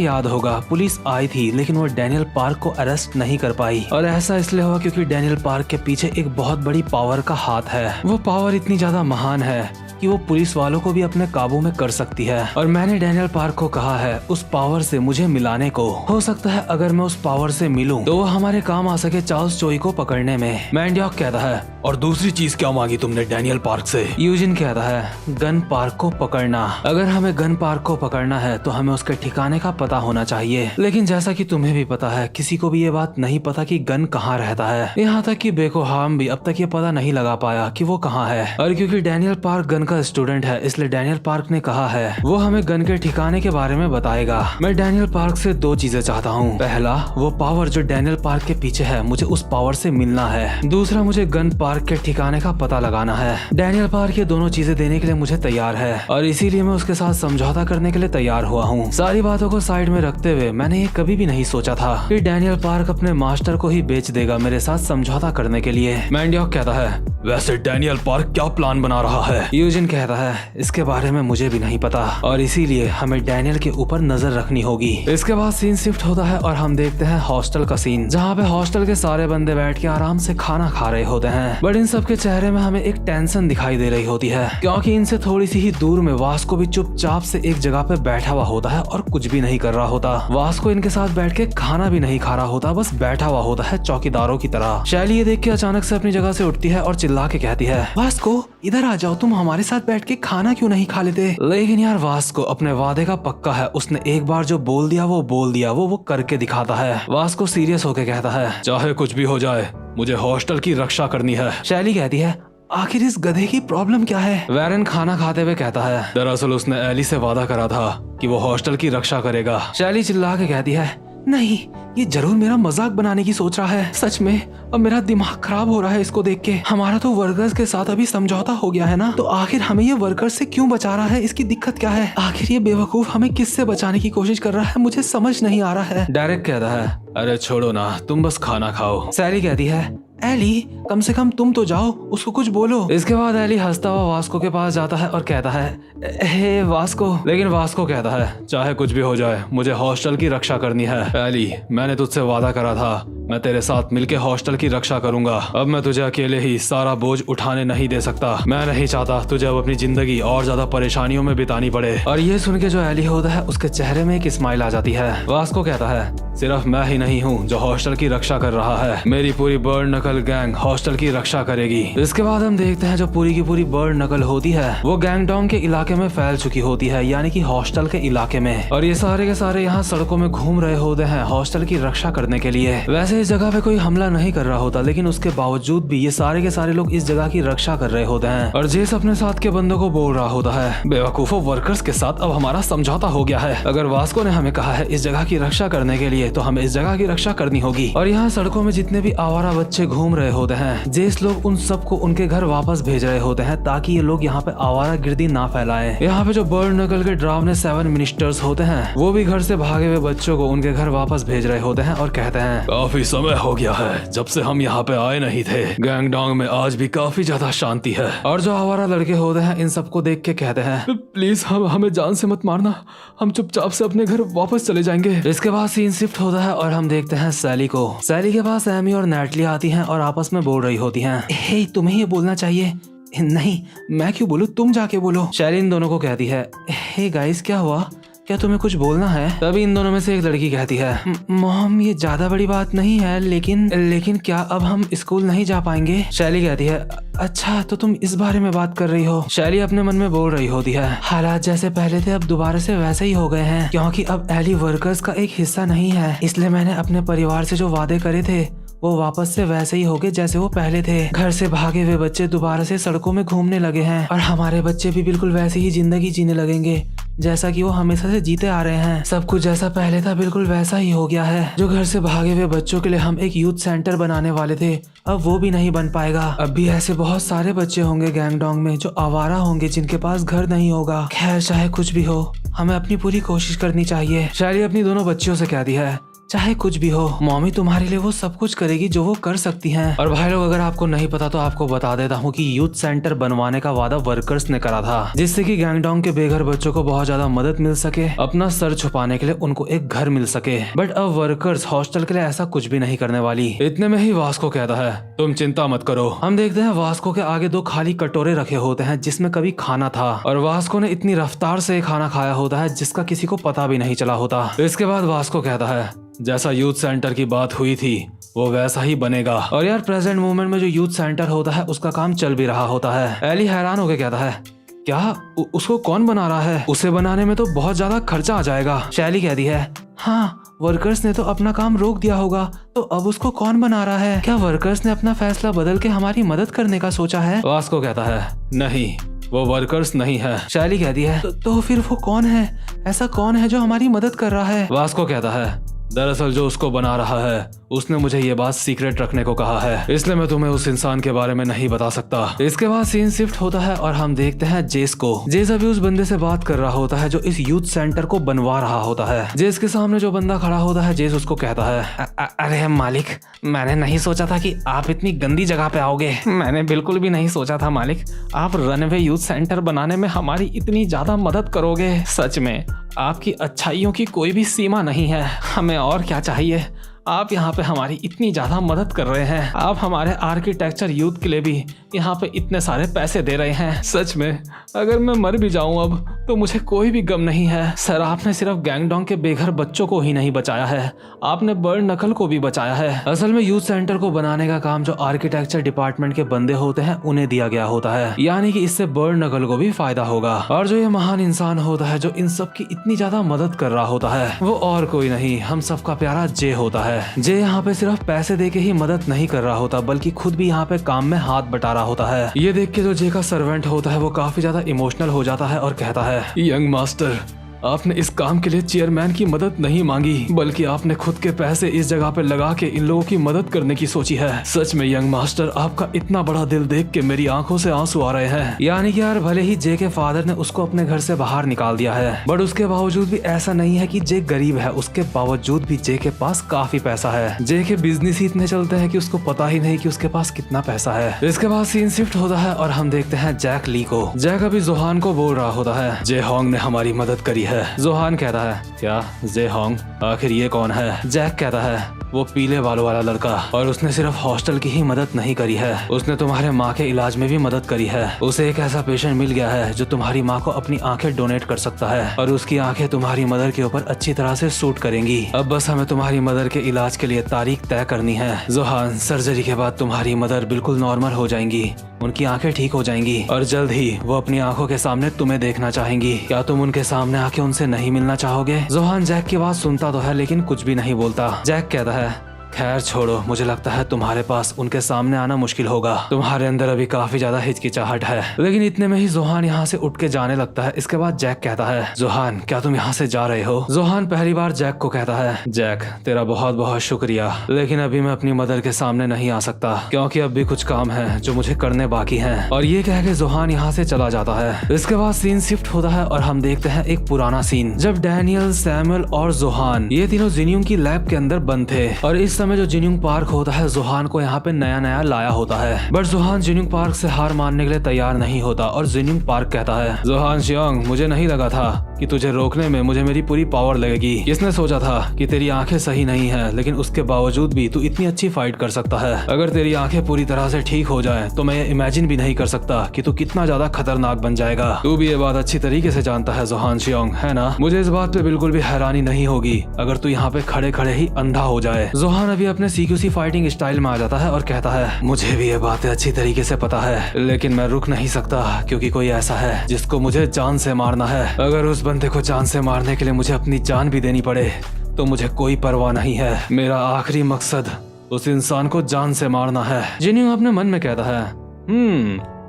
[SPEAKER 2] याद होगा पुलिस आई थी लेकिन वो डैनियल पार्क को अरेस्ट नहीं कर पाई, और ऐसा इसलिए हुआ क्योंकि डैनियल पार्क के पीछे एक बहुत बड़ी पावर का हाथ है। वो पावर इतनी ज्यादा महान है कि वो पुलिस वालों को भी अपने काबू में कर सकती है, और मैंने डैनियल पार्क को कहा है उस पावर से मुझे मिलाने को। हो सकता है अगर मैं उस पावर से मिलूं तो वो हमारे काम आ सके चार्ल्स चोई को पकड़ने में। मैंडियॉक कहता है,
[SPEAKER 3] और दूसरी चीज क्या मांगी तुमने डैनियल पार्क से?
[SPEAKER 2] यूजिन कहता है गन पार्क को पकड़ना। अगर हमें गन पार्क को पकड़ना है तो हमें उसके ठिकाने का पता होना चाहिए, लेकिन जैसा कि तुम्हें भी पता है किसी को भी ये बात नहीं पता कि गन कहाँ रहता है। यहाँ तक कि बेकोहाम भी अब तक ये पता नहीं लगा पाया कि वो कहाँ है। और क्योंकि डैनियल पार्क गन का स्टूडेंट है, इसलिए डैनियल पार्क ने कहा है वो हमें गन के ठिकाने के बारे में बताएगा। मैं डैनियल पार्क से दो चीजें चाहता हूँ। पहला, वो पावर जो डैनियल पार्क के पीछे है, मुझे उस पावर से मिलना है। दूसरा, मुझे गन पार्क के ठिकाने का पता लगाना है। डैनियल पार्क ये दोनों चीजें देने के लिए मुझे तैयार है और इसीलिए मैं उसके साथ समझौता करने के लिए तैयार हुआ हूँ। सारी बातों को साइड में रखते हुए मैंने ये कभी भी नहीं सोचा था कि डैनियल पार्क अपने मास्टर को ही बेच देगा मेरे साथ समझौता करने के लिए। मैंडियोक कहता है
[SPEAKER 3] वैसे डैनियल पार्क क्या प्लान बना रहा है?
[SPEAKER 2] यूजिन कहता है इसके बारे में मुझे भी नहीं पता और इसीलिए हमें डैनियल के ऊपर नजर रखनी होगी। इसके बाद सीन शिफ्ट होता है और हम देखते हैं हॉस्टल का सीन, जहाँ पे हॉस्टल के सारे बंदे बैठ के आराम से खाना खा रहे होते हैं। बट इन सबके चेहरे में हमें एक टेंशन दिखाई दे रही होती है, क्योंकि इनसे थोड़ी सी ही दूर में वास्को भी चुपचाप से एक जगह पे बैठा हुआ होता है और कुछ भी नहीं कर रहा होता। वास्को इनके साथ बैठ के खाना भी नहीं खा रहा होता, बस बैठा हुआ होता है चौकीदारों की तरह। शैली ये देख के अचानक से अपनी जगह से उठती है और चिल्ला के कहती है वास्को इधर आ जाओ, तुम हमारे साथ बैठ के खाना क्यों नहीं खा लेते? लेकिन यार वास्को अपने वादे का पक्का है, उसने एक बार जो बोल दिया वो बोल दिया, वो करके दिखाता है। वास्को सीरियस होके कहता है
[SPEAKER 3] चाहे कुछ भी हो जाए मुझे हॉस्टल की रक्षा करनी है।
[SPEAKER 2] शैली कहती है आखिर इस गधे की प्रॉब्लम क्या है? वैरन खाना खाते हुए कहता है
[SPEAKER 3] दरअसल उसने एली से वादा करा था कि वो हॉस्टल की रक्षा करेगा।
[SPEAKER 2] शैली चिल्ला के कहती है नहीं, ये जरूर मेरा मजाक बनाने की सोच रहा है। सच में अब मेरा दिमाग खराब हो रहा है इसको देख के। हमारा तो वर्कर्स के साथ अभी समझौता हो गया है ना, तो आखिर हमें ये वर्कर्स से क्यों बचा रहा है? इसकी दिक्कत क्या है? आखिर ये बेवकूफ हमें किससे बचाने की कोशिश कर रहा है? मुझे समझ नहीं आ रहा है। डायरेक्ट कहता है
[SPEAKER 3] अरे छोड़ो ना, तुम बस खाना खाओ।
[SPEAKER 2] सैली कहती है एली कम से कम तुम तो जाओ, उसको कुछ बोलो। इसके बाद एली हंसता हुआ वास्को के पास जाता है और कहता है हे वास्को। लेकिन वास्को कहता है
[SPEAKER 3] चाहे कुछ भी हो जाए मुझे हॉस्टल की रक्षा करनी है। एली मैंने तुझसे वादा करा था मैं तेरे साथ मिलके हॉस्टल की रक्षा करूंगा। अब मैं तुझे अकेले ही सारा बोझ उठाने नहीं दे सकता। मैं नहीं चाहता तुझे अब अपनी जिंदगी और ज्यादा परेशानियों में बितानी पड़े।
[SPEAKER 2] और ये सुन के जो एली होता है उसके चेहरे में एक स्माइल आ जाती है। वास्को कहता है
[SPEAKER 3] सिर्फ मैं ही नहीं हूँ जो हॉस्टल की रक्षा कर रहा है, मेरी पूरी बर्ड नकल गैंग हॉस्टल की रक्षा करेगी।
[SPEAKER 2] इसके बाद हम देखते हैं जो पूरी की पूरी बर्ड नकल होती है वो गैंगडोंग के इलाके में फैल चुकी होती है, यानी कि हॉस्टल के इलाके में। और ये सारे के सारे यहाँ सड़कों में घूम रहे होते हैं हॉस्टल की रक्षा करने के लिए। वैसे इस जगह पे कोई हमला नहीं कर रहा होता, लेकिन उसके बावजूद भी ये सारे के सारे लोग इस जगह की रक्षा कर रहे होते हैं। और जेस अपने साथ के बंदों को बोल रहा होता है बेवकूफो, वर्कर्स के साथ अब हमारा समझौता हो गया है। अगर वास्को ने हमें कहा है इस जगह की रक्षा करने के लिए, तो हमें इस जगह की रक्षा करनी होगी। और यहाँ सड़कों में जितने भी आवारा बच्चे घूम रहे होते हैं, जेस लोग उन सबको उनके घर वापस भेज रहे होते हैं ताकि ये लोग यहाँ पे आवारा गिर्दी ना फैलाएं। यहाँ पे जो बर्ड नकल के डरावने 7 मिनिस्टर्स होते हैं वो भी घर से भागे हुए बच्चों को उनके घर वापस भेज रहे होते हैं और कहते हैं
[SPEAKER 3] काफी समय हो गया है जब से हम यहाँ पे आए नहीं थे। गैंगडोंग में आज भी काफी ज्यादा शांति है।
[SPEAKER 2] और जो आवारा लड़के होते हैं इन सबको देख के कहते हैं
[SPEAKER 3] प्लीज हमें जान से मत मारना, हम चुपचाप से अपने घर वापस चले जाएंगे।
[SPEAKER 2] इसके बाद सीन शिफ्ट होता है और हम देखते हैं सैली को। सैली के पास एमी और नैटली आती हैं और आपस में बोल रही होती हैं हे तुम्हें ये बोलना चाहिए। नहीं मैं क्यों बोलूं, तुम जाके बोलो। शैली इन दोनों को कहती है हे गाइस क्या हुआ, क्या तुम्हें कुछ बोलना है? तभी इन दोनों में से एक लड़की कहती है मॉम ये ज्यादा बड़ी बात नहीं है, लेकिन क्या अब हम स्कूल नहीं जा पाएंगे? शैली कहती है अच्छा तो तुम इस बारे में बात कर रही हो। शैली अपने मन में बोल रही होती है हालात जैसे पहले थे अब दोबारा से वैसे ही हो गए हैं, क्योंकि अब एली वर्कर्स का एक हिस्सा नहीं है, इसलिए मैंने अपने परिवार से जो वादे करे थे वो वापस से वैसे ही हो गए जैसे वो पहले थे। घर से भागे हुए बच्चे दोबारा से सड़कों में घूमने लगे हैं और हमारे बच्चे भी बिल्कुल वैसे ही जिंदगी जीने लगेंगे जैसा कि वो हमेशा से जीते आ रहे हैं। सब कुछ जैसा पहले था बिल्कुल वैसा ही हो गया है। जो घर से भागे हुए बच्चों के लिए हम एक यूथ सेंटर बनाने वाले थे अब वो भी नहीं बन पाएगा। अब भी ऐसे बहुत सारे बच्चे होंगे गैंगडोंग में जो आवारा होंगे जिनके पास घर नहीं होगा। खैर चाहे कुछ भी हो हमें अपनी पूरी कोशिश करनी चाहिए। शैली अपनी दोनों बच्चियों से कहती है चाहे कुछ भी हो मॉमी तुम्हारे लिए वो सब कुछ करेगी जो वो कर सकती हैं। और भाई लोग अगर आपको नहीं पता तो आपको बता देता हूँ कि यूथ सेंटर बनवाने का वादा वर्कर्स ने करा था, जिससे कि गैंगडोंग के बेघर बच्चों को बहुत ज्यादा मदद मिल सके, अपना सर छुपाने के लिए उनको एक घर मिल सके। बट अब वर्कर्स हॉस्टल के लिए ऐसा कुछ भी नहीं करने वाली। इतने में ही वास्को कहता है
[SPEAKER 3] तुम चिंता मत करो।
[SPEAKER 2] हम देखते हैं वास्को के आगे 2 खाली कटोरे रखे होते हैं जिसमें कभी खाना था और वास्को ने इतनी रफ्तार से खाना खाया होता है जिसका किसी को पता भी नहीं चला होता। इसके बाद वास्को कहता है
[SPEAKER 3] जैसा यूथ सेंटर की बात हुई थी वो वैसा ही बनेगा।
[SPEAKER 2] और यार प्रेजेंट मोमेंट में जो यूथ सेंटर होता है उसका काम चल भी रहा होता है। एली हैरान होकर कहता है, क्या उसको कौन बना रहा है? उसे बनाने में तो बहुत ज्यादा खर्चा आ जाएगा। शैली कहती है, हाँ वर्कर्स ने तो अपना काम रोक दिया होगा, तो अब उसको कौन बना रहा है? क्या वर्कर्स ने अपना फैसला बदल के हमारी मदद करने का सोचा है?
[SPEAKER 3] वास्को कहता है, नहीं वो वर्कर्स नहीं है।
[SPEAKER 2] शैली कहती है, तो फिर वो कौन है? ऐसा कौन है जो हमारी मदद कर रहा है?
[SPEAKER 3] वास्को कहता है, दरअसल जो उसको बना रहा है उसने मुझे ये बात सीक्रेट रखने को कहा है, इसलिए मैं तुम्हें उस इंसान के बारे में नहीं बता सकता।
[SPEAKER 2] इसके बाद सीन शिफ्ट होता है और हम देखते हैं जेस को। जेस अभी उस बंदे से बात कर रहा होता है जो इस यूथ सेंटर को बनवा रहा होता है। जेस के सामने जो बंदा खड़ा होता है, जेस उसको कहता है, अरे मालिक, मैंने नहीं सोचा था कि आप इतनी गंदी जगह पे आओगे। मैंने बिल्कुल भी नहीं सोचा था मालिक, आप रनवे यूथ सेंटर बनाने में हमारी इतनी ज्यादा मदद करोगे। सच में आपकी अच्छाइयों की कोई भी सीमा नहीं है। हमें और क्या चाहिए? आप यहाँ पे हमारी इतनी ज़्यादा मदद कर रहे हैं। आप हमारे आर्किटेक्चर यूथ के लिए भी यहाँ पे इतने सारे पैसे दे रहे हैं।
[SPEAKER 3] सच में अगर मैं मर भी जाऊँ अब तो मुझे कोई भी गम नहीं है।
[SPEAKER 2] सर, आपने सिर्फ गैंगडोंग के बेघर बच्चों को ही नहीं बचाया है, आपने बर्ड नकल को भी बचाया है। असल में यूथ सेंटर को बनाने का काम जो आर्किटेक्चर डिपार्टमेंट के बंदे होते हैं उन्हें दिया गया होता है, यानी कि इससे बर्ड नकल को भी फायदा होगा। और जो ये महान इंसान होता है जो इन सब की इतनी ज्यादा मदद कर रहा होता है, वो और कोई नहीं, हम सबका प्यारा जे होता है। जे यहाँ पे सिर्फ पैसे देके ही मदद नहीं कर रहा होता, बल्कि खुद भी यहाँ पे काम में हाथ बटा रहा होता है। ये देख के जो जे का सर्वेंट होता है वो काफी ज्यादा इमोशनल हो जाता है और कहता है,
[SPEAKER 3] यंग मास्टर, आपने इस काम के लिए चेयरमैन की मदद नहीं मांगी, बल्कि आपने खुद के पैसे इस जगह पे लगा के इन लोगों की मदद करने की सोची है। सच में यंग मास्टर, आपका इतना बड़ा दिल देख के मेरी आंखों से आंसू आ रहे हैं।
[SPEAKER 2] यानी कि यार भले ही जे के फादर ने उसको अपने घर से बाहर निकाल दिया है, बट उसके बावजूद भी ऐसा नहीं है कि जे गरीब है। उसके बावजूद भी जे के पास काफी पैसा है। जे के बिजनेस ही इतने चलते हैं कि उसको पता ही नहीं कि उसके पास कितना पैसा है। इसके बाद सीन शिफ्ट होता है और हम देखते हैं जैक ली को। जैक अभी जोहान को बोल रहा होता है,
[SPEAKER 3] जे होंग ने हमारी मदद करी है।
[SPEAKER 2] जोहान कहता है,
[SPEAKER 3] क्या जे होंग? आखिर ये कौन है?
[SPEAKER 2] जैक कहता है, वो पीले बालों वाला लड़का, और उसने सिर्फ हॉस्टल की ही मदद नहीं करी है, उसने तुम्हारे माँ के इलाज में भी मदद करी है। उसे एक ऐसा पेशेंट मिल गया है जो तुम्हारी माँ को अपनी आंखें डोनेट कर सकता है, और उसकी आंखें तुम्हारी मदर के ऊपर अच्छी तरह से सूट करेंगी। अब बस हमें तुम्हारी मदर के इलाज के लिए तारीख तय करनी है। जोहान, सर्जरी के बाद तुम्हारी मदर बिल्कुल नॉर्मल हो जाएंगी, उनकी आंखें ठीक हो जाएंगी, और जल्द ही वो अपनी आंखों के सामने तुम्हें देखना चाहेंगी। क्या तुम उनके सामने आके उनसे नहीं मिलना चाहोगे? जोहान जैक की बात सुनता तो है लेकिन कुछ भी नहीं बोलता। जैक कहता है, खैर छोड़ो, मुझे लगता है तुम्हारे पास उनके सामने आना मुश्किल होगा। तुम्हारे अंदर अभी काफी ज्यादा हिचकिचाहट है। लेकिन इतने में ही जोहान यहाँ से उठ के जाने लगता है। इसके बाद जैक कहता है, जोहान, क्या तुम यहाँ से जा रहे हो? जोहान पहली बार जैक को कहता है, जैक, तेरा बहुत बहुत शुक्रिया, लेकिन अभी मैं अपनी मदर के सामने नहीं आ सकता, क्योंकि अब भी कुछ काम है जो मुझे करने बाकी है। और ये कह के जोहान यहाँ से चला जाता है। इसके बाद सीन शिफ्ट होता है और हम देखते हैं एक पुराना सीन, जब डैनियल, सैमुअल और जोहान ये तीनों जिन्यूंग की लैब के अंदर बंद थे। और इस समय जो जिन्यूंग पार्क होता है जोहान को यहाँ पे नया नया लाया होता है, बट जोहान जिन्यूंग पार्क से हार मानने के लिए तैयार नहीं होता। और जिन्यूंग पार्क कहता है,
[SPEAKER 3] जोहान शियोंग, मुझे नहीं लगा था कि तुझे रोकने में मुझे मेरी पूरी पावर लगेगी। किसने सोचा था कि तेरी आंखें सही नहीं है, लेकिन उसके बावजूद भी तू इतनी अच्छी फाइट कर सकता है। अगर तेरी आंखें पूरी तरह से ठीक हो जाए तो मैं ये इमेजिन भी नहीं कर सकता कि तू कितना ज्यादा खतरनाक बन जाएगा। तू भी ये बात अच्छी तरीके से जानता है जोहान शियोंग, है ना? मुझे इस बात पे बिल्कुल भी हैरानी नहीं होगी अगर तू यहाँ पे खड़े खड़े ही अंधा हो जाए। जोहान अभी अपने सीक्यूसी फाइटिंग स्टाइल में आ जाता है और कहता है, मुझे भी ये बातें अच्छी तरीके से पता है, लेकिन मैं रुक नहीं सकता, क्योंकि कोई ऐसा है जिसको मुझे जान से मारना है। अगर उस बंदे को जान से मारने के लिए मुझे अपनी जान भी देनी पड़े तो मुझे कोई परवाह नहीं है। मेरा आखिरी मकसद उस इंसान को जान से मारना है। जिन्यूंग अपने मन में कहता है,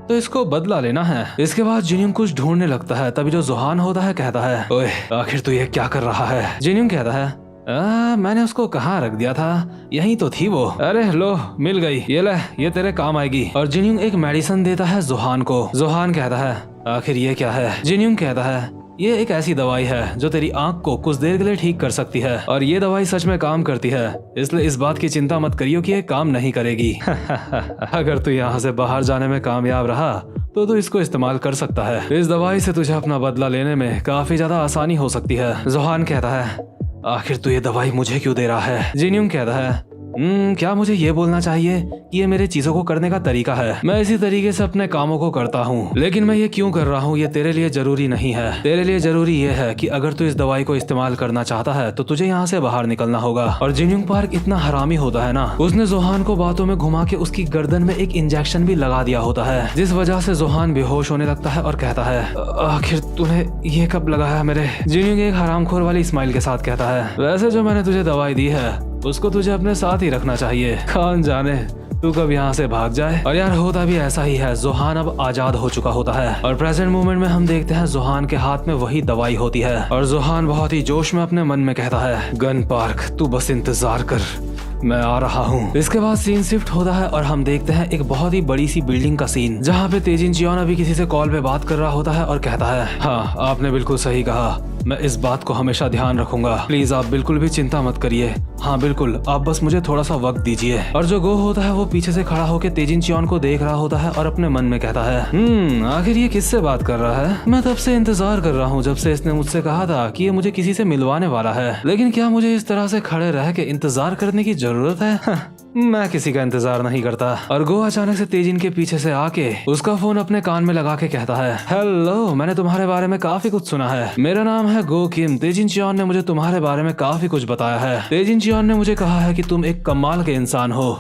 [SPEAKER 3] तो इसको बदला लेना है। इसके बाद जिन्यूंग कुछ ढूंढने लगता है, तभी जो जोहान होता है कहता है, ओए, आखिर तू ये क्या कर रहा है? जिन्यूंग कहता है, मैंने उसको कहाँ रख दिया था, यहीं तो थी वो। अरे लो, मिल गई, ये ले, ये तेरे काम आएगी। और जिन्यूंग एक मेडिसिन देता है जोहान को। जोहान कहता है, आखिर ये क्या है? जिन्यूंग कहता है, ये एक ऐसी दवाई है जो तेरी आंख को कुछ देर के लिए ठीक कर सकती है, और ये दवाई सच में काम करती है, इसलिए इस बात की चिंता मत करियो कि ये काम नहीं करेगी। अगर तू यहाँ से बाहर जाने में कामयाब रहा तो तू इसको इस्तेमाल कर सकता है। इस दवाई से तुझे अपना बदला लेने में काफी ज्यादा आसानी हो सकती है। जोहान कहता है, आखिर तू ये दवाई मुझे क्यों दे रहा है? जिन्यूंग कहता है,
[SPEAKER 2] क्या मुझे ये बोलना चाहिए कि ये मेरे चीजों को करने का तरीका है। मैं इसी तरीके से अपने कामों को करता हूँ, लेकिन मैं ये क्यों कर रहा हूँ ये तेरे लिए जरूरी नहीं है। तेरे लिए जरूरी ये है कि अगर तू इस दवाई को इस्तेमाल करना चाहता है तो तुझे यहाँ से बाहर निकलना होगा। और जिन्यूंग पार्क इतना हरामी होता है ना, उसने जोहान को बातों में घुमा के उसकी गर्दन में एक इंजेक्शन भी लगा दिया होता है, जिस वजह से जोहान बेहोश होने लगता है और कहता है, आखिर तूने ये कब लगाया मेरे? जिन्यूंग एक हरामखोर वाली स्माइल के साथ कहता है, वैसे जो मैंने तुझे दवाई दी है उसको तुझे अपने साथ ही रखना चाहिए। कौन जाने तू कब यहाँ से भाग जाए। और यार होता भी ऐसा ही है। जोहान अब आजाद हो चुका होता है और प्रेजेंट मोमेंट में हम देखते हैं जोहान के हाथ में वही दवाई होती है और जोहान बहुत ही जोश में अपने मन में कहता है, गन पार्क तू बस इंतजार कर, मैं आ रहा हूँ। इसके बाद सीन शिफ्ट होता है और हम देखते हैं एक बहुत ही बड़ी सी बिल्डिंग का सीन, जहाँ पे तेजिन चियोन अभी किसी से कॉल पे बात कर रहा होता है और कहता है, हाँ आपने बिल्कुल सही कहा, मैं इस बात को हमेशा ध्यान रखूंगा। प्लीज आप बिल्कुल भी चिंता मत करिए। हाँ बिल्कुल, आप बस मुझे थोड़ा सा वक्त दीजिए। और जो गो होता है वो पीछे से खड़ा होकर तेजिन चियोन को देख रहा होता है और अपने मन में कहता है, आखिर ये किससे बात कर रहा है? मैं तब से इंतजार कर रहा हूँ जब से इसने मुझसे कहा था कि ये मुझे किसी से मिलवाने वाला है, लेकिन क्या मुझे इस तरह से खड़े रह के इंतजार करने की जरूरत है? मैं किसी का इंतजार नहीं करता। और गो अचानक से तेजिन के पीछे से आके उसका फोन अपने कान में लगा के कहता है, हेलो, मैंने तुम्हारे बारे में काफी कुछ सुना है। मेरा नाम है गो किम। तेजिन चियोन ने मुझे तुम्हारे बारे में काफी कुछ बताया है। तेजिन चियोन ने मुझे कहा है कि तुम एक कमाल के इंसान हो।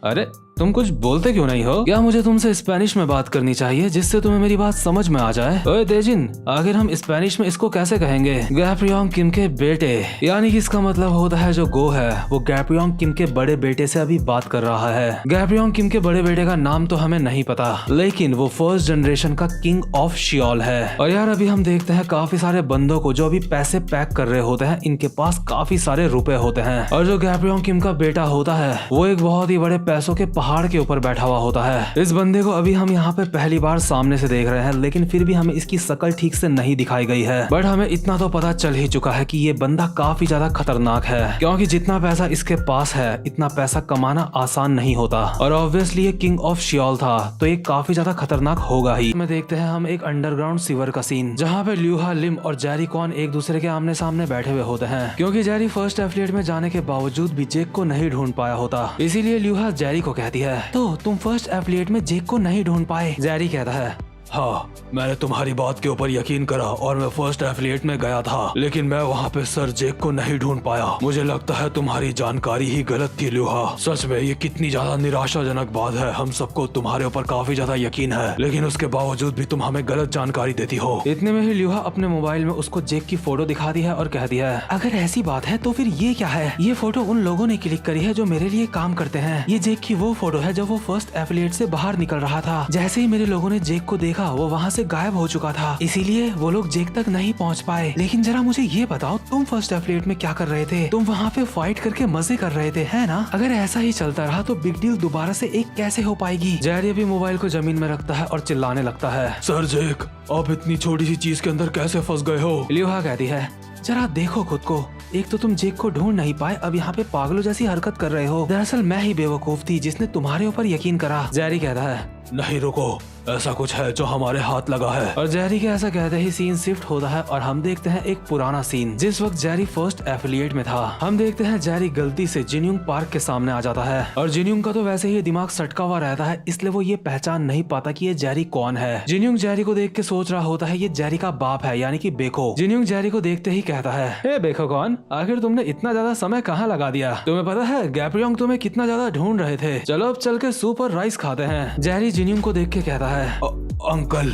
[SPEAKER 2] अरे तुम कुछ बोलते क्यों नहीं हो? क्या मुझे तुमसे स्पेनिश में बात करनी चाहिए जिससे तुम्हें मेरी बात समझ में आ जाए? ओए तेजिन, आखिर हम स्पेनिश में इसको कैसे कहेंगे? गैप्रियोंग किम के बेटे, यानी कि इसका मतलब होता है जो गो है वो गैप्रियोंग किम के बड़े बेटे से अभी बात कर रहा है। गैप्रियोंग किम के बड़े बेटे का नाम तो हमें नहीं पता, लेकिन वो फर्स्ट जनरेशन का किंग ऑफ शियोल है। और यार अभी हम देखते हैं काफी सारे बंदों को जो अभी पैसे पैक कर रहे होते हैं, इनके पास काफी सारे रुपए होते हैं। और जो गैप्रियोंग किम का बेटा होता है वो एक बहुत ही बड़े पैसों के पहाड़ के ऊपर बैठा हुआ होता है। इस बंदे को अभी हम यहाँ पे पहली बार सामने से देख रहे हैं, लेकिन फिर भी हमें इसकी शकल ठीक से नहीं दिखाई गई है। बट हमें इतना तो पता चल ही चुका है कि ये बंदा काफी ज्यादा खतरनाक है, क्योंकि जितना पैसा इसके पास है इतना पैसा कमाना आसान नहीं होता। और ऑब्वियसली ये किंग ऑफ शियोल था तो ये काफी ज्यादा खतरनाक होगा ही। में देखते हैं हम एक अंडरग्राउंड सीवर का सीन, जहाँ पे ल्यूहा लिम और जेरी कॉन एक दूसरे के आमने सामने बैठे हुए होते हैं, क्योंकि जेरी फर्स्ट एफिलिएट में जाने के बावजूद भी जेक को नहीं ढूंढ पाया होता। इसीलिए ल्यूहा जेरी को कहती है, तो तुम फर्स्ट एफिलिएट में जेक को नहीं ढूंढ पाए? जेरी कहता है,
[SPEAKER 3] हाँ, मैंने तुम्हारी बात के ऊपर यकीन करा और मैं फर्स्ट एफिलिएट में गया था, लेकिन मैं वहाँ पे सर जेक को नहीं ढूंढ पाया। मुझे लगता है तुम्हारी जानकारी ही गलत थी ल्यूहा। सच में ये कितनी ज्यादा निराशाजनक बात है। हम सबको तुम्हारे ऊपर काफी ज्यादा यकीन है, लेकिन उसके बावजूद भी तुम हमें गलत जानकारी देती हो।
[SPEAKER 2] इतने में ही ल्यूहा अपने मोबाइल में उसको जेक की फोटो दिखा दी है और कह दिया है, अगर ऐसी बात है तो फिर ये क्या है? ये फोटो उन लोगों ने क्लिक करी है जो मेरे लिए काम करते हैं। ये जेक की वो फोटो है जब वो फर्स्ट एफिलिएट से बाहर निकल रहा था। जैसे ही मेरे लोगों ने जेक को देखा वो वहाँ से गायब हो चुका था, इसीलिए वो लोग जेक तक नहीं पहुंच पाए। लेकिन जरा मुझे ये बताओ, तुम फर्स्ट एफिलिएट में क्या कर रहे थे? तुम वहाँ पे फाइट करके मजे कर रहे थे, है ना? अगर ऐसा ही चलता रहा तो बिग डील दोबारा से एक कैसे हो पाएगी? जेरी भी मोबाइल को जमीन में रखता है और चिल्लाने लगता है,
[SPEAKER 3] सर जेक, आप इतनी छोटी सी चीज के अंदर कैसे फंस गए हो?
[SPEAKER 2] ल्यूहा कहती है, जरा देखो खुद को, एक तो तुम जेक को ढूंढ नहीं पाए, अब यहाँ पे पागलों जैसी हरकत कर रहे हो। दरअसल मैं ही बेवकूफ थी जिसने तुम्हारे ऊपर यकीन करा। जेरी कहता है,
[SPEAKER 3] नहीं रुको, ऐसा कुछ है जो हमारे हाथ लगा है।
[SPEAKER 2] और जेरी के ऐसा कहते ही सीन शिफ्ट होता है और हम देखते हैं एक पुराना सीन, जिस वक्त जेरी फर्स्ट एफिलिएट में था। हम देखते हैं जेरी गलती से जिन्यूंग पार्क के सामने आ जाता है और जिन्यूंग का तो वैसे ही दिमाग सटका हुआ रहता है, इसलिए वो ये पहचान नहीं पाता कि ये जेरी कौन है। जिन्यूंग जेरी को देख के सोच रहा होता है ये जेरी का बाप है, यानी कि बेको। जिन्यूंग जेरी को देखते ही कहता है, हे बेको कौन, आखिर तुमने इतना ज्यादा समय कहाँ लगा दिया? तुम्हें पता है गैप्रियोंग तुम्हें कितना ज्यादा ढूंढ रहे थे। चलो अब चल के सूप और राइस खाते हैं। जेरी जिन्यूंग को देख के कहता है,
[SPEAKER 3] अंकल,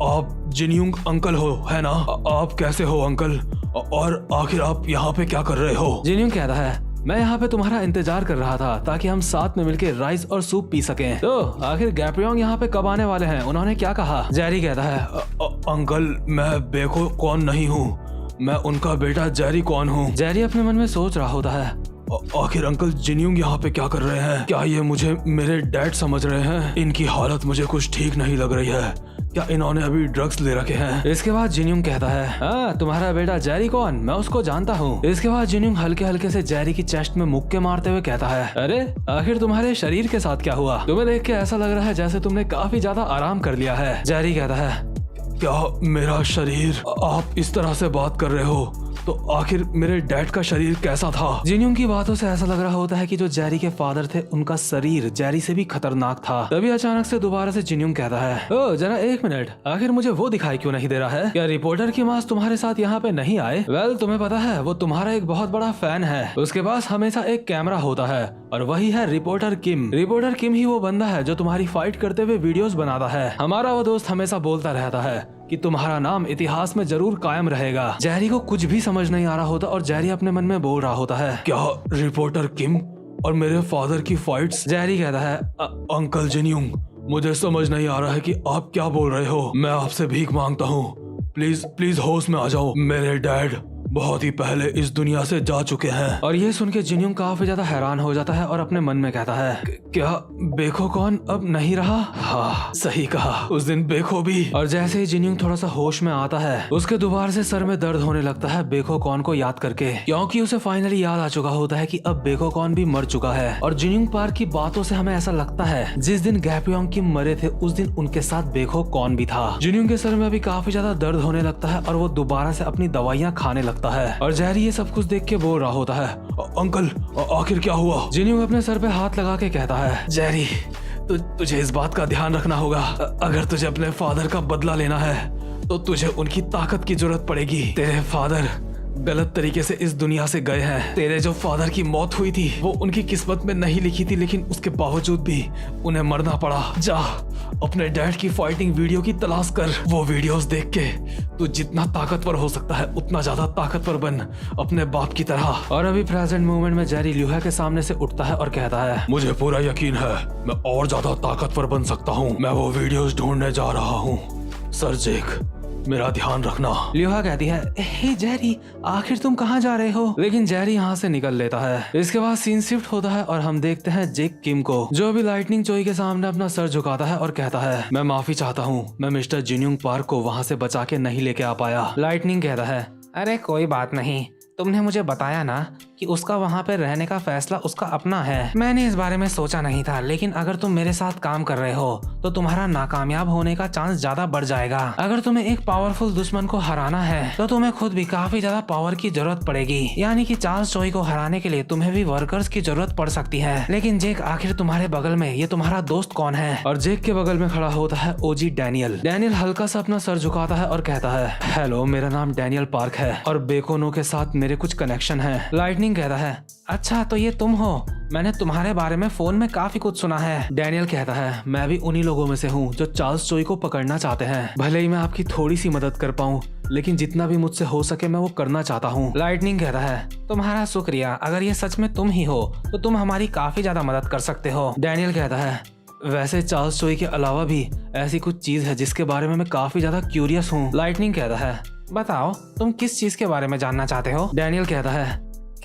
[SPEAKER 3] आप जिन्यूंग अंकल हो, है ना? आप कैसे हो अंकल? और आखिर आप यहाँ पे क्या कर रहे हो?
[SPEAKER 2] जिन्यूंग कहता है, मैं यहाँ पे तुम्हारा इंतजार कर रहा था ताकि हम साथ में मिलकर राइस और सूप पी सकें। तो आखिर गैप्रियोंग यहाँ पे कब आने वाले हैं? उन्होंने क्या कहा? जेरी कहता है,
[SPEAKER 3] अंकल, मैं बेको कौन नहीं हूँ, मैं उनका बेटा जेरी कौन हूँ।
[SPEAKER 2] जेरी अपने मन में सोच रहा होता है,
[SPEAKER 3] आखिर अंकल जिन्यूंग यहाँ पे क्या कर रहे हैं? क्या ये मुझे मेरे डैड समझ रहे हैं? इनकी हालत मुझे कुछ ठीक नहीं लग रही है। क्या इन्होंने अभी ड्रग्स ले रखे हैं?
[SPEAKER 2] इसके बाद जिन्यूंग कहता है, हाँ, तुम्हारा बेटा जेरी कौन, मैं उसको जानता हूँ। इसके बाद जिन्यूंग हल्के हल्के से जेरी की चेस्ट में मुक्के मारते हुए कहता है, अरे आखिर तुम्हारे शरीर के साथ क्या हुआ? तुम्हें देख के ऐसा लग रहा है जैसे तुमने काफी ज्यादा आराम कर लिया है। जेरी कहता है,
[SPEAKER 3] क्या मेरा शरीर? आप इस तरह से बात कर रहे हो? तो आखिर मेरे डैड का शरीर कैसा था?
[SPEAKER 2] जिन्यूंग की बातों से ऐसा लग रहा होता है कि जो जेरी के फादर थे उनका शरीर जेरी से भी खतरनाक था। तभी अचानक से दोबारा से जिन्यूंग कहता है, ओ जरा एक मिनट, आखिर मुझे वो दिखाई क्यों नहीं दे रहा है? क्या रिपोर्टर की मास तुम्हारे साथ यहाँ पे नहीं आए? वेल, तुम्हें पता है वो तुम्हारा एक बहुत बड़ा फैन है। उसके पास हमेशा एक कैमरा होता है और वही है रिपोर्टर किम। रिपोर्टर किम ही वो बंदा है जो तुम्हारी फाइट करते हुए वीडियोस बनाता है। हमारा वो दोस्त हमेशा बोलता रहता है कि तुम्हारा नाम इतिहास में जरूर कायम रहेगा। जेरी को कुछ भी समझ नहीं आ रहा होता और जेरी अपने मन में बोल रहा होता है,
[SPEAKER 3] क्या रिपोर्टर किम और मेरे फादर की फाइट्स?
[SPEAKER 2] जेरी कहता है,
[SPEAKER 3] अंकल जिन्यूंग, मुझे समझ नहीं आ रहा है कि आप क्या बोल रहे हो। मैं आपसे भीख मांगता हूँ, प्लीज प्लीज होश में आ जाओ। मेरे डैड बहुत ही पहले इस दुनिया से जा चुके हैं।
[SPEAKER 2] और ये सुन के जिन्यूंग काफी ज्यादा हैरान हो जाता है और अपने मन में कहता है,
[SPEAKER 3] क्या बेखो कौन अब नहीं रहा? हाँ, सही कहा, उस दिन बेखो भी।
[SPEAKER 2] और जैसे ही जिन्यूंग थोड़ा सा होश में आता है उसके दोबारा से सर में दर्द होने लगता है बेखो कौन को याद करके, क्योंकि उसे फाइनली याद आ चुका होता है कि अब बेखो कौन भी मर चुका है। और जिन्यूंग पार्क की बातों से हमें ऐसा लगता है जिस दिन गैप्योंग किम मरे थे उस दिन उनके साथ बेखो कौन भी था। जिन्यूंग के सर में अभी काफी ज्यादा दर्द होने लगता है और वो दोबारा से अपनी दवाइयाँ खाने लगता है। और जेरी ये सब कुछ देख के बोल रहा होता है,
[SPEAKER 3] अंकल आखिर क्या हुआ?
[SPEAKER 2] जिन्यूंग अपने सर पे हाथ लगा के कहता है,
[SPEAKER 3] जेरी, तुझे इस बात का ध्यान रखना होगा। अगर तुझे अपने फादर का बदला लेना है तो तुझे उनकी ताकत की जरूरत पड़ेगी। तेरे फादर गलत तरीके से इस दुनिया से गए हैं। तेरे जो फादर की मौत हुई थी वो उनकी किस्मत में नहीं लिखी थी, लेकिन उसके बावजूद भी उन्हें मरना पड़ा। जा अपने डैड की फाइटिंग वीडियो की तलाश कर। वो वीडियोस देख के तू जितना ताकतवर हो सकता है उतना ज्यादा ताकतवर बन, अपने बाप की तरह।
[SPEAKER 2] और अभी प्रेजेंट मोमेंट में जेरी ल्यूहा के सामने से उठता है और कहता है,
[SPEAKER 3] मुझे पूरा यकीन है मैं और ज्यादा ताकतवर बन सकता हूँ। मैं वो वीडियोस ढूंढने जा रहा हूँ। सर जेक, मेरा ध्यान रखना।
[SPEAKER 2] ल्यूहा कहती है, हे जेरी, आखिर तुम कहाँ जा रहे हो? लेकिन जेरी यहाँ से निकल लेता है। इसके बाद सीन शिफ्ट होता है और हम देखते हैं जेक किम को, जो अभी लाइटनिंग चोई के सामने अपना सर झुकाता है और कहता है, मैं माफी चाहता हूँ, मैं मिस्टर जिन्यूंग पार्क को वहाँ से बचा के नहीं लेके आ पाया। लाइटनिंग कहता है, अरे कोई बात नहीं, तुमने मुझे बताया ना कि उसका वहाँ पे रहने का फैसला उसका अपना है। मैंने इस बारे में सोचा नहीं था, लेकिन अगर तुम मेरे साथ काम कर रहे हो तो तुम्हारा नाकामयाब होने का चांस ज्यादा बढ़ जाएगा। अगर तुम्हें एक पावरफुल दुश्मन को हराना है तो तुम्हें खुद भी काफी ज्यादा पावर की जरूरत पड़ेगी, यानी कि चार्ल्स चोई को हराने के लिए तुम्हें भी वर्कर्स की जरूरत पड़ सकती है। लेकिन जेक, आखिर तुम्हारे बगल में ये तुम्हारा दोस्त कौन है? और जेक के बगल में खड़ा होता है ओजी डैनियल। डैनियल हल्का सा अपना सर झुकाता है और कहता है, हेलो, मेरा नाम डैनियल पार्क है और बेकोनो के साथ मेरे कुछ कनेक्शन है। लाइटनिंग कहता है, अच्छा तो ये तुम हो, मैंने तुम्हारे बारे में फोन में काफी कुछ सुना है। डैनियल कहता है, मैं भी उन्हीं लोगों में से हूँ जो चार्ल्स चोई को पकड़ना चाहते हैं। भले ही मैं आपकी थोड़ी सी मदद कर पाऊँ, लेकिन जितना भी मुझसे हो सके मैं वो करना चाहता हूँ। लाइटनिंग कहता है, तुम्हारा शुक्रिया, अगर ये सच में तुम ही हो तो तुम हमारी काफी ज्यादा मदद कर सकते हो। डैनियल कहता है, वैसे चार्ल्स चोई के अलावा भी ऐसी कुछ चीज है जिसके बारे में मैं काफी ज्यादा क्यूरियस हूँ। लाइटनिंग कहता है, बताओ तुम किस चीज के बारे में जानना चाहते हो? डैनियल कहता है,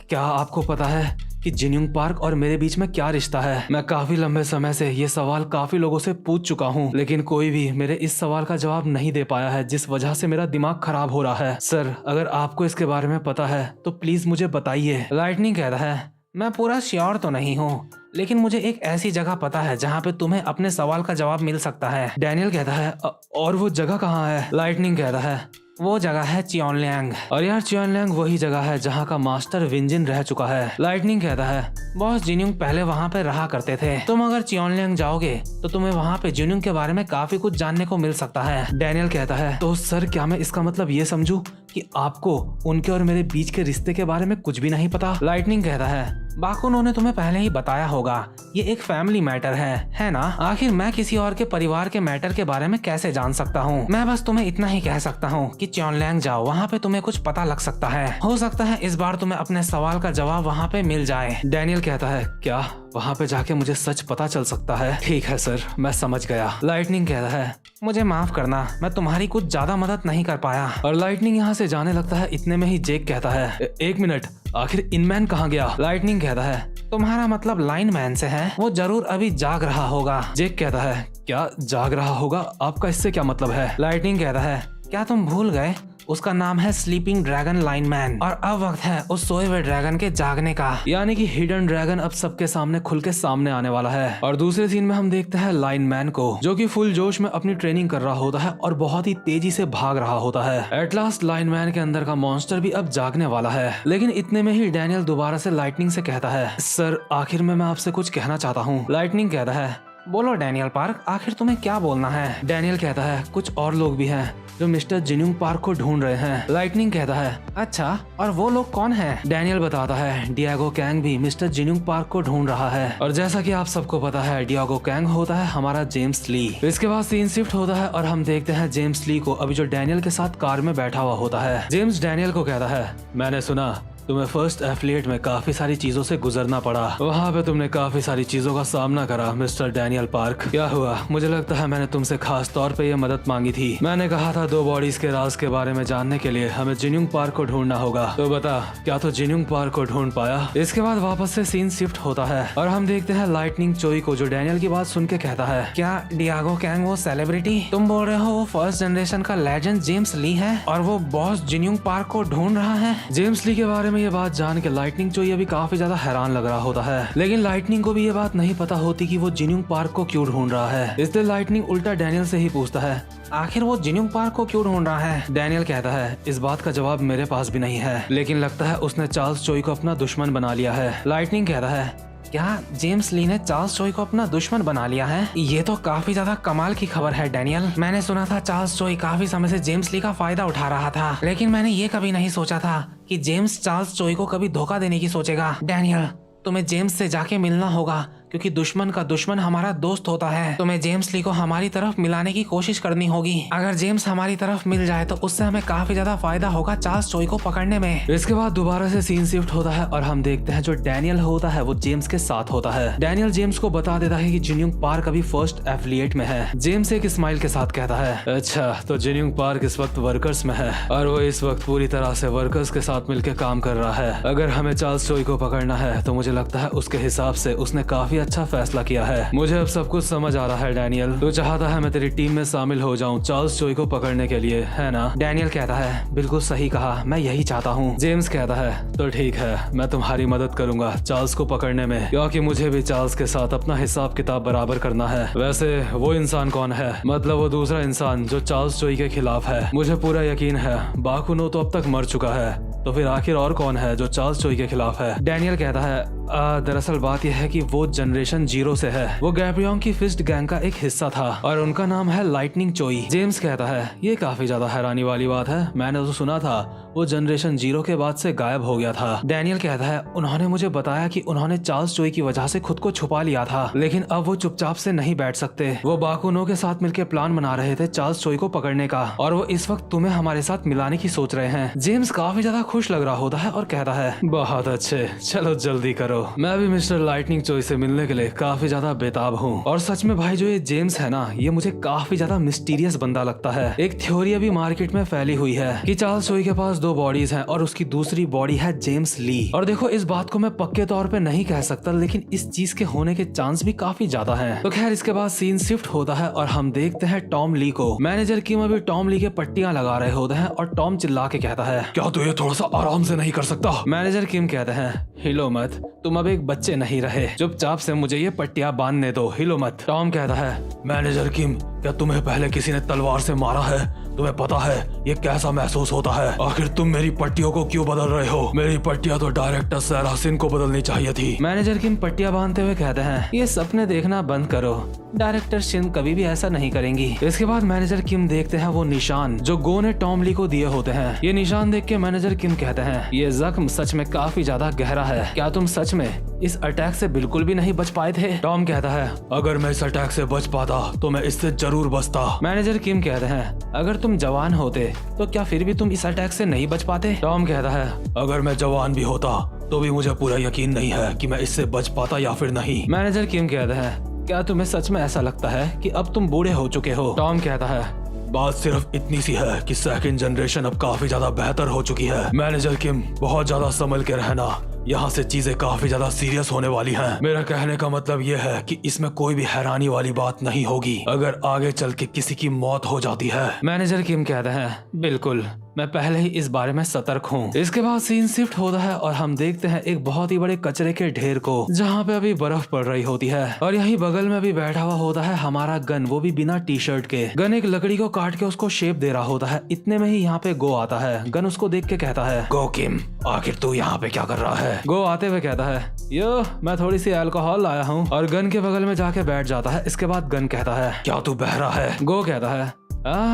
[SPEAKER 2] क्या आपको पता है कि जिन्यूंग पार्क और मेरे बीच में क्या रिश्ता है? मैं काफी लंबे समय से ये सवाल काफी लोगों से पूछ चुका हूँ, लेकिन कोई भी मेरे इस सवाल का जवाब नहीं दे पाया है, जिस वजह से मेरा दिमाग खराब हो रहा है। सर, अगर आपको इसके बारे में पता है तो प्लीज मुझे बताइए। लाइटनिंग कहता है, मैं पूरा श्योर तो नहीं हूँ, लेकिन मुझे एक ऐसी जगह पता है जहाँ पे तुम्हें अपने सवाल का जवाब मिल सकता है। डैनियल कहता है, और वो जगह कहाँ है? लाइटनिंग कहता है, वो जगह है चियोनलियांग। और यार, चियोनलियांग वही जगह है जहाँ का मास्टर विंजिन रह चुका है। लाइटनिंग कहता है, बॉस जिन्यूंग पहले वहाँ पे रहा करते थे, तुम अगर चियोनलियांग जाओगे तो तुम्हें वहाँ पे जिन्यूंग के बारे में काफी कुछ जानने को मिल सकता है। डैनियल कहता है, तो सर क्या मैं इसका मतलब ये समझूं कि आपको उनके और मेरे बीच के रिश्ते के बारे में कुछ भी नहीं पता? लाइटनिंग कहता है, बाकुनो ने तुम्हें पहले ही बताया होगा, ये एक फैमिली मैटर है ना? आखिर मैं किसी और के परिवार के मैटर के बारे में कैसे जान सकता हूँ? मैं बस तुम्हें इतना ही कह सकता हूँ कि चियोनलियांग जाओ, वहाँ पे तुम्हें कुछ पता लग सकता है। हो सकता है इस बार तुम्हें अपने सवाल का जवाब वहाँ पे मिल जाए। डैनियल कहता है, क्या वहाँ पे जाके मुझे सच पता चल सकता है? ठीक है सर, मैं समझ गया। लाइटनिंग कहता है, मुझे माफ करना, मैं तुम्हारी कुछ ज्यादा मदद नहीं कर पाया। और लाइटनिंग यहाँ से जाने लगता है। इतने में ही जेक कहता है, एक मिनट, आखिर इनमैन कहाँ गया? लाइटनिंग कहता है, तुम्हारा मतलब लाइन मैन से है, वो जरूर अभी जाग रहा होगा। जेक कहता है, क्या जाग रहा होगा? आपका इससे क्या मतलब है? लाइटनिंग कहता है, क्या तुम भूल गए उसका नाम है स्लीपिंग ड्रैगन लाइनमैन, और अब वक्त है उस सोए हुए ड्रैगन के जागने का, यानी कि हिडन ड्रैगन अब सबके सामने खुल के सामने आने वाला है। और दूसरे सीन में हम देखते हैं लाइनमैन को, जो कि फुल जोश में अपनी ट्रेनिंग कर रहा होता है और बहुत ही तेजी से भाग रहा होता है। एट लास्ट लाइनमैन के अंदर का मॉन्स्टर भी अब जागने वाला है। लेकिन इतने में ही डैनियल दोबारा से लाइटनिंग से कहता है, सर आखिर में मैं आपसे कुछ कहना चाहता हूँ। लाइटनिंग कहता है, बोलो डैनियल पार्क, आखिर तुम्हें क्या बोलना है। डैनियल कहता है, कुछ और लोग भी हैं जो मिस्टर जिन्यूंग पार्क को ढूंढ रहे हैं। लाइटनिंग कहता है, अच्छा, और वो लोग कौन हैं? डैनियल बताता है, डियागो कैंग भी मिस्टर जिन्यूंग पार्क को ढूंढ रहा है, और जैसा कि आप सबको पता है डियागो कैंग होता है हमारा जेम्स ली। इसके बाद सीन शिफ्ट होता है और हम देखते हैं जेम्स ली को अभी जो डैनियल के साथ कार में बैठा हुआ होता है। जेम्स डैनियल को कहता है, मैंने सुना तुम्हें फर्स्ट एफिलिएट में काफी सारी चीजों से गुजरना पड़ा, वहाँ पे तुमने काफी सारी चीजों का सामना करा मिस्टर डैनियल पार्क। क्या हुआ? मुझे लगता है मैंने तुमसे खास तौर पे ये मदद मांगी थी। मैंने कहा था 2 बॉडीज के राज के बारे में जानने के लिए हमें जिन्यूंग पार्क को ढूंढना होगा। तो बता, क्या तो जिन्यूंग पार्क को ढूंढ पाया? इसके बाद वापस से सीन शिफ्ट होता है और हम देखते हैं लाइटनिंग चोई को, जो डैनियल की बात सुन के कहता है, क्या डियागो कैंग वो सेलिब्रिटी तुम बोल रहे हो वो फर्स्ट जनरेशन का लेजेंड जेम्स ली है और वो बॉस जिन्यूंग पार्क को ढूंढ रहा है? जेम्स ली के बारे में ये बात जान के लाइटनिंग चोई अभी काफी ज्यादा हैरान लग रहा होता है, लेकिन लाइटनिंग को भी ये बात नहीं पता होती कि वो जिन्यूंग पार्क को क्यों ढूंढ रहा है। इसलिए लाइटनिंग उल्टा डैनियल से ही पूछता है, आखिर वो जिन्यूंग पार्क को क्यों ढूंढ रहा है? डैनियल कहता है, इस बात का जवाब मेरे पास भी नहीं है, लेकिन लगता है उसने चार्ल्स चोई को अपना दुश्मन बना लिया है। लाइटनिंग कहता है, क्या जेम्स ली ने चार्ल्स चोई को अपना दुश्मन बना लिया है? ये तो काफी ज्यादा कमाल की खबर है डैनियल। मैंने सुना था चार्ल्स चोई काफी समय से जेम्स ली का फायदा उठा रहा था, लेकिन मैंने ये कभी नहीं सोचा था कि जेम्स चार्ल्स चोई को कभी धोखा देने की सोचेगा। डैनियल, तुम्हें जेम्स से जाके मिलना होगा, क्योंकि दुश्मन का दुश्मन हमारा दोस्त होता है। तुम्हें जेम्स ली को हमारी तरफ मिलाने की कोशिश करनी होगी। अगर जेम्स हमारी तरफ मिल जाए तो उससे हमें काफी ज्यादा फायदा होगा चार्ल्स चोई को पकड़ने में। इसके बाद दोबारा से सीन शिफ्ट होता है और हम देखते हैं जो डैनियल होता है वो जेम्स के साथ होता है। डैनियल जेम्स को बता देता है कि जिन्यूंग पार्क अभी फर्स्ट एफिलिएट में है। जेम्स एक स्माइल के साथ कहता है, अच्छा, तो जिन्यूंग पार्क इस वक्त वर्कर्स में है और वो इस वक्त पूरी तरह से वर्कर्स के साथ मिलकर काम कर रहा है। अगर हमें चार्ल्स चोई को पकड़ना है तो मुझे लगता है उसके हिसाब से उसने काफी अच्छा फैसला किया है। मुझे अब सब कुछ समझ आ रहा है डैनियल, तू चाहता है मैं तेरी टीम में शामिल हो जाऊं चार्ल्स चोई को पकड़ने के लिए, है ना? डैनियल कहता है, बिल्कुल सही कहा, मैं यही चाहता हूँ। जेम्स कहता है, तो ठीक है, मैं तुम्हारी मदद करूंगा चार्ल्स को पकड़ने में, क्योंकि मुझे भी चार्ल्स के साथ अपना हिसाब किताब बराबर करना है। वैसे वो इंसान कौन है? मतलब वो दूसरा इंसान जो चार्ल्स चोई के खिलाफ है। मुझे पूरा यकीन है बाकुनो तो अब तक मर चुका है, तो फिर आखिर और कौन है जो चार्ल्स चोई के खिलाफ है? डैनियल कहता है, दरअसल बात यह है कि वो जनरेशन 0 से है। वो गैब्रियोंग की फिस्ट गैंग का एक हिस्सा था और उनका नाम है लाइटनिंग चोई। जेम्स कहता है, ये काफी ज्यादा हैरानी वाली बात है, मैंने तो सुना था वो जनरेशन 0 के बाद से गायब हो गया था। डैनियल कहता है, उन्होंने मुझे बताया कि उन्होंने चार्ल्स चोई की वजह से खुद को छुपा लिया था, लेकिन अब वो चुपचाप से नहीं बैठ सकते। वो बाकुनो के साथ मिलकर प्लान बना रहे थे चार्ल्स चोई को पकड़ने का, और वो इस वक्त तुम्हें हमारे साथ मिलाने की सोच रहे हैं। जेम्स काफी ज्यादा खुश लग रहा होता है और कहता है, बहुत अच्छे, चलो जल्दी करो। मैं भी मिस्टर लाइटनिंग चोई से मिलने के लिए काफी ज्यादा बेताब हूँ। और सच में भाई, जो ये जेम्स है ना, ये मुझे काफी ज्यादा मिस्टीरियस बंदा लगता है। एक थ्योरी अभी मार्केट में फैली हुई है कि चार्ल्स चोई के पास 2 बॉडीज हैं और उसकी दूसरी बॉडी है जेम्स ली। और देखो, इस बात को मैं पक्के तौर पे नहीं कह सकता, लेकिन इस चीज के होने के चांस भी काफी ज्यादा हैं। तो खैर, इसके बाद सीन शिफ्ट होता है और हम देखते हैं टॉम ली को। मैनेजर किम अभी टॉम ली के पट्टियां लगा रहे होते हैं और टॉम चिल्ला के कहता है, क्या तू ये थोड़ा सा आराम से नहीं कर सकता? मैनेजर किम कहते हैं, हिलो मत, तुम अब एक बच्चे नहीं रहे, चुपचाप से मुझे ये पट्टियां बांधने दो, हिलो मत। टॉम कहता है, मैनेजर किम, क्या तुम्हें पहले किसी ने तलवार से मारा है? तुम्हें पता है ये कैसा महसूस होता है? आखिर तुम मेरी पट्टियों को क्यों बदल रहे हो? मेरी पट्टियां तो डायरेक्टर सैरा सिंह को बदलनी चाहिए थी। मैनेजर किम पट्टियां बांधते हुए कहते हैं, ये सपने देखना बंद करो, डायरेक्टर सिंह कभी भी ऐसा नहीं करेंगी। इसके बाद मैनेजर किम देखते हैं वो निशान जो गो ने टॉम ली को दिए होते हैं। ये निशान देख के मैनेजर किम कहते हैं, ये जख्म सच में काफी ज्यादा गहरा है, क्या तुम सच में इस अटैक से बिल्कुल भी नहीं बच पाए थे? टॉम कहता है, अगर मैं इस अटैक से बच पाता तो मैं इससे जरूर बचता। मैनेजर किम कहते हैं, अगर तुम जवान होते तो क्या फिर भी तुम इस अटैक से नहीं बच पाते? टॉम कहता है, अगर मैं जवान भी होता तो भी मुझे पूरा यकीन नहीं है कि मैं इससे बच पाता या फिर नहीं। मैनेजर किम कहते हैं, क्या तुम्हें सच में ऐसा लगता है कि अब तुम बूढ़े हो चुके हो? टॉम कहता है, बात सिर्फ इतनी सी है कि सेकंड जनरेशन अब काफी ज्यादा बेहतर हो चुकी है। मैनेजर किम, बहुत ज्यादा संभल के रहना,
[SPEAKER 3] यहाँ से चीजें काफी ज्यादा सीरियस होने वाली हैं। मेरा कहने का मतलब ये है कि इसमें कोई भी हैरानी वाली बात नहीं होगी अगर आगे चल के किसी की मौत हो जाती है।
[SPEAKER 2] मैनेजर किम कहते हैं, बिल्कुल, मैं पहले ही इस बारे में सतर्क हूँ। इसके बाद सीन शिफ्ट होता है और हम देखते हैं एक बहुत ही बड़े कचरे के ढेर को, जहाँ पे अभी बर्फ पड़ रही होती है और यहीं बगल में भी बैठा हुआ होता है हमारा गन, वो भी बिना टी शर्ट के। गन एक लकड़ी को काट के उसको शेप दे रहा होता है। इतने में ही यहाँ पे गो आता है। गन उसको देख के कहता है,
[SPEAKER 3] गो किम, आखिर तू यहाँ पे क्या कर रहा है?
[SPEAKER 2] गो आते हुए कहता है, यो मैं थोड़ी सी अल्कोहल लाया हूँ, और गन के बगल में जाके बैठ जाता है। इसके बाद गन कहता है,
[SPEAKER 3] क्या तू बहरा है?
[SPEAKER 2] गो कहता है,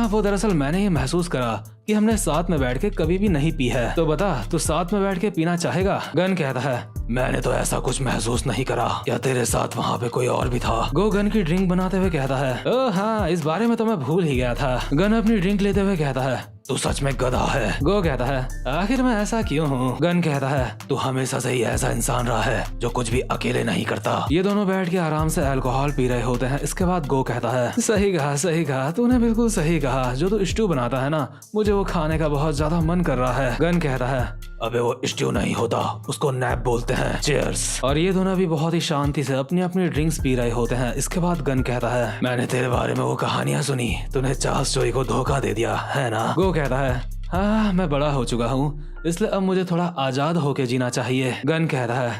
[SPEAKER 2] वो दरअसल मैंने ये महसूस करा कि हमने साथ में बैठ के कभी भी नहीं पी है, तो बता तू साथ में बैठ के पीना चाहेगा? गन कहता है,
[SPEAKER 3] मैंने तो ऐसा कुछ महसूस नहीं करा। क्या तेरे साथ वहाँ पे कोई और भी था?
[SPEAKER 2] गो गन की ड्रिंक बनाते हुए कहता है, ओ हाँ, इस बारे में तो मैं भूल ही गया था। गन अपनी ड्रिंक लेते हुए कहता है,
[SPEAKER 3] तू सच में गधा है।
[SPEAKER 2] गो कहता है, आखिर मैं ऐसा क्यों हूँ? गन कहता है,
[SPEAKER 3] तू हमेशा से ही ऐसा इंसान रहा है जो कुछ भी अकेले नहीं करता।
[SPEAKER 2] ये दोनों बैठ के आराम से अल्कोहल पी रहे होते हैं। इसके बाद गो कहता है, सही कहा, तूने बिल्कुल सही कहा। जो तू स्टू बनाता है ना, मुझे वो खाने का बहुत ज्यादा मन कर रहा है। गन कहता है,
[SPEAKER 3] अबे वो स्ट्यू नहीं होता, उसको नैप बोलते हैं। चीयर्स।
[SPEAKER 2] और ये दोनों भी बहुत ही शांति से अपनी अपनी ड्रिंक्स पी रहे होते हैं। इसके बाद गन कहता है,
[SPEAKER 3] मैंने तेरे बारे में वो कहानियां सुनी, तूने चार्ल्स जोई को धोखा दे दिया है ना?
[SPEAKER 2] गो कहता है, हाँ मैं बड़ा हो चुका हूँ, इसलिए अब मुझे थोड़ा आजाद होके जीना चाहिए। गन कहता है,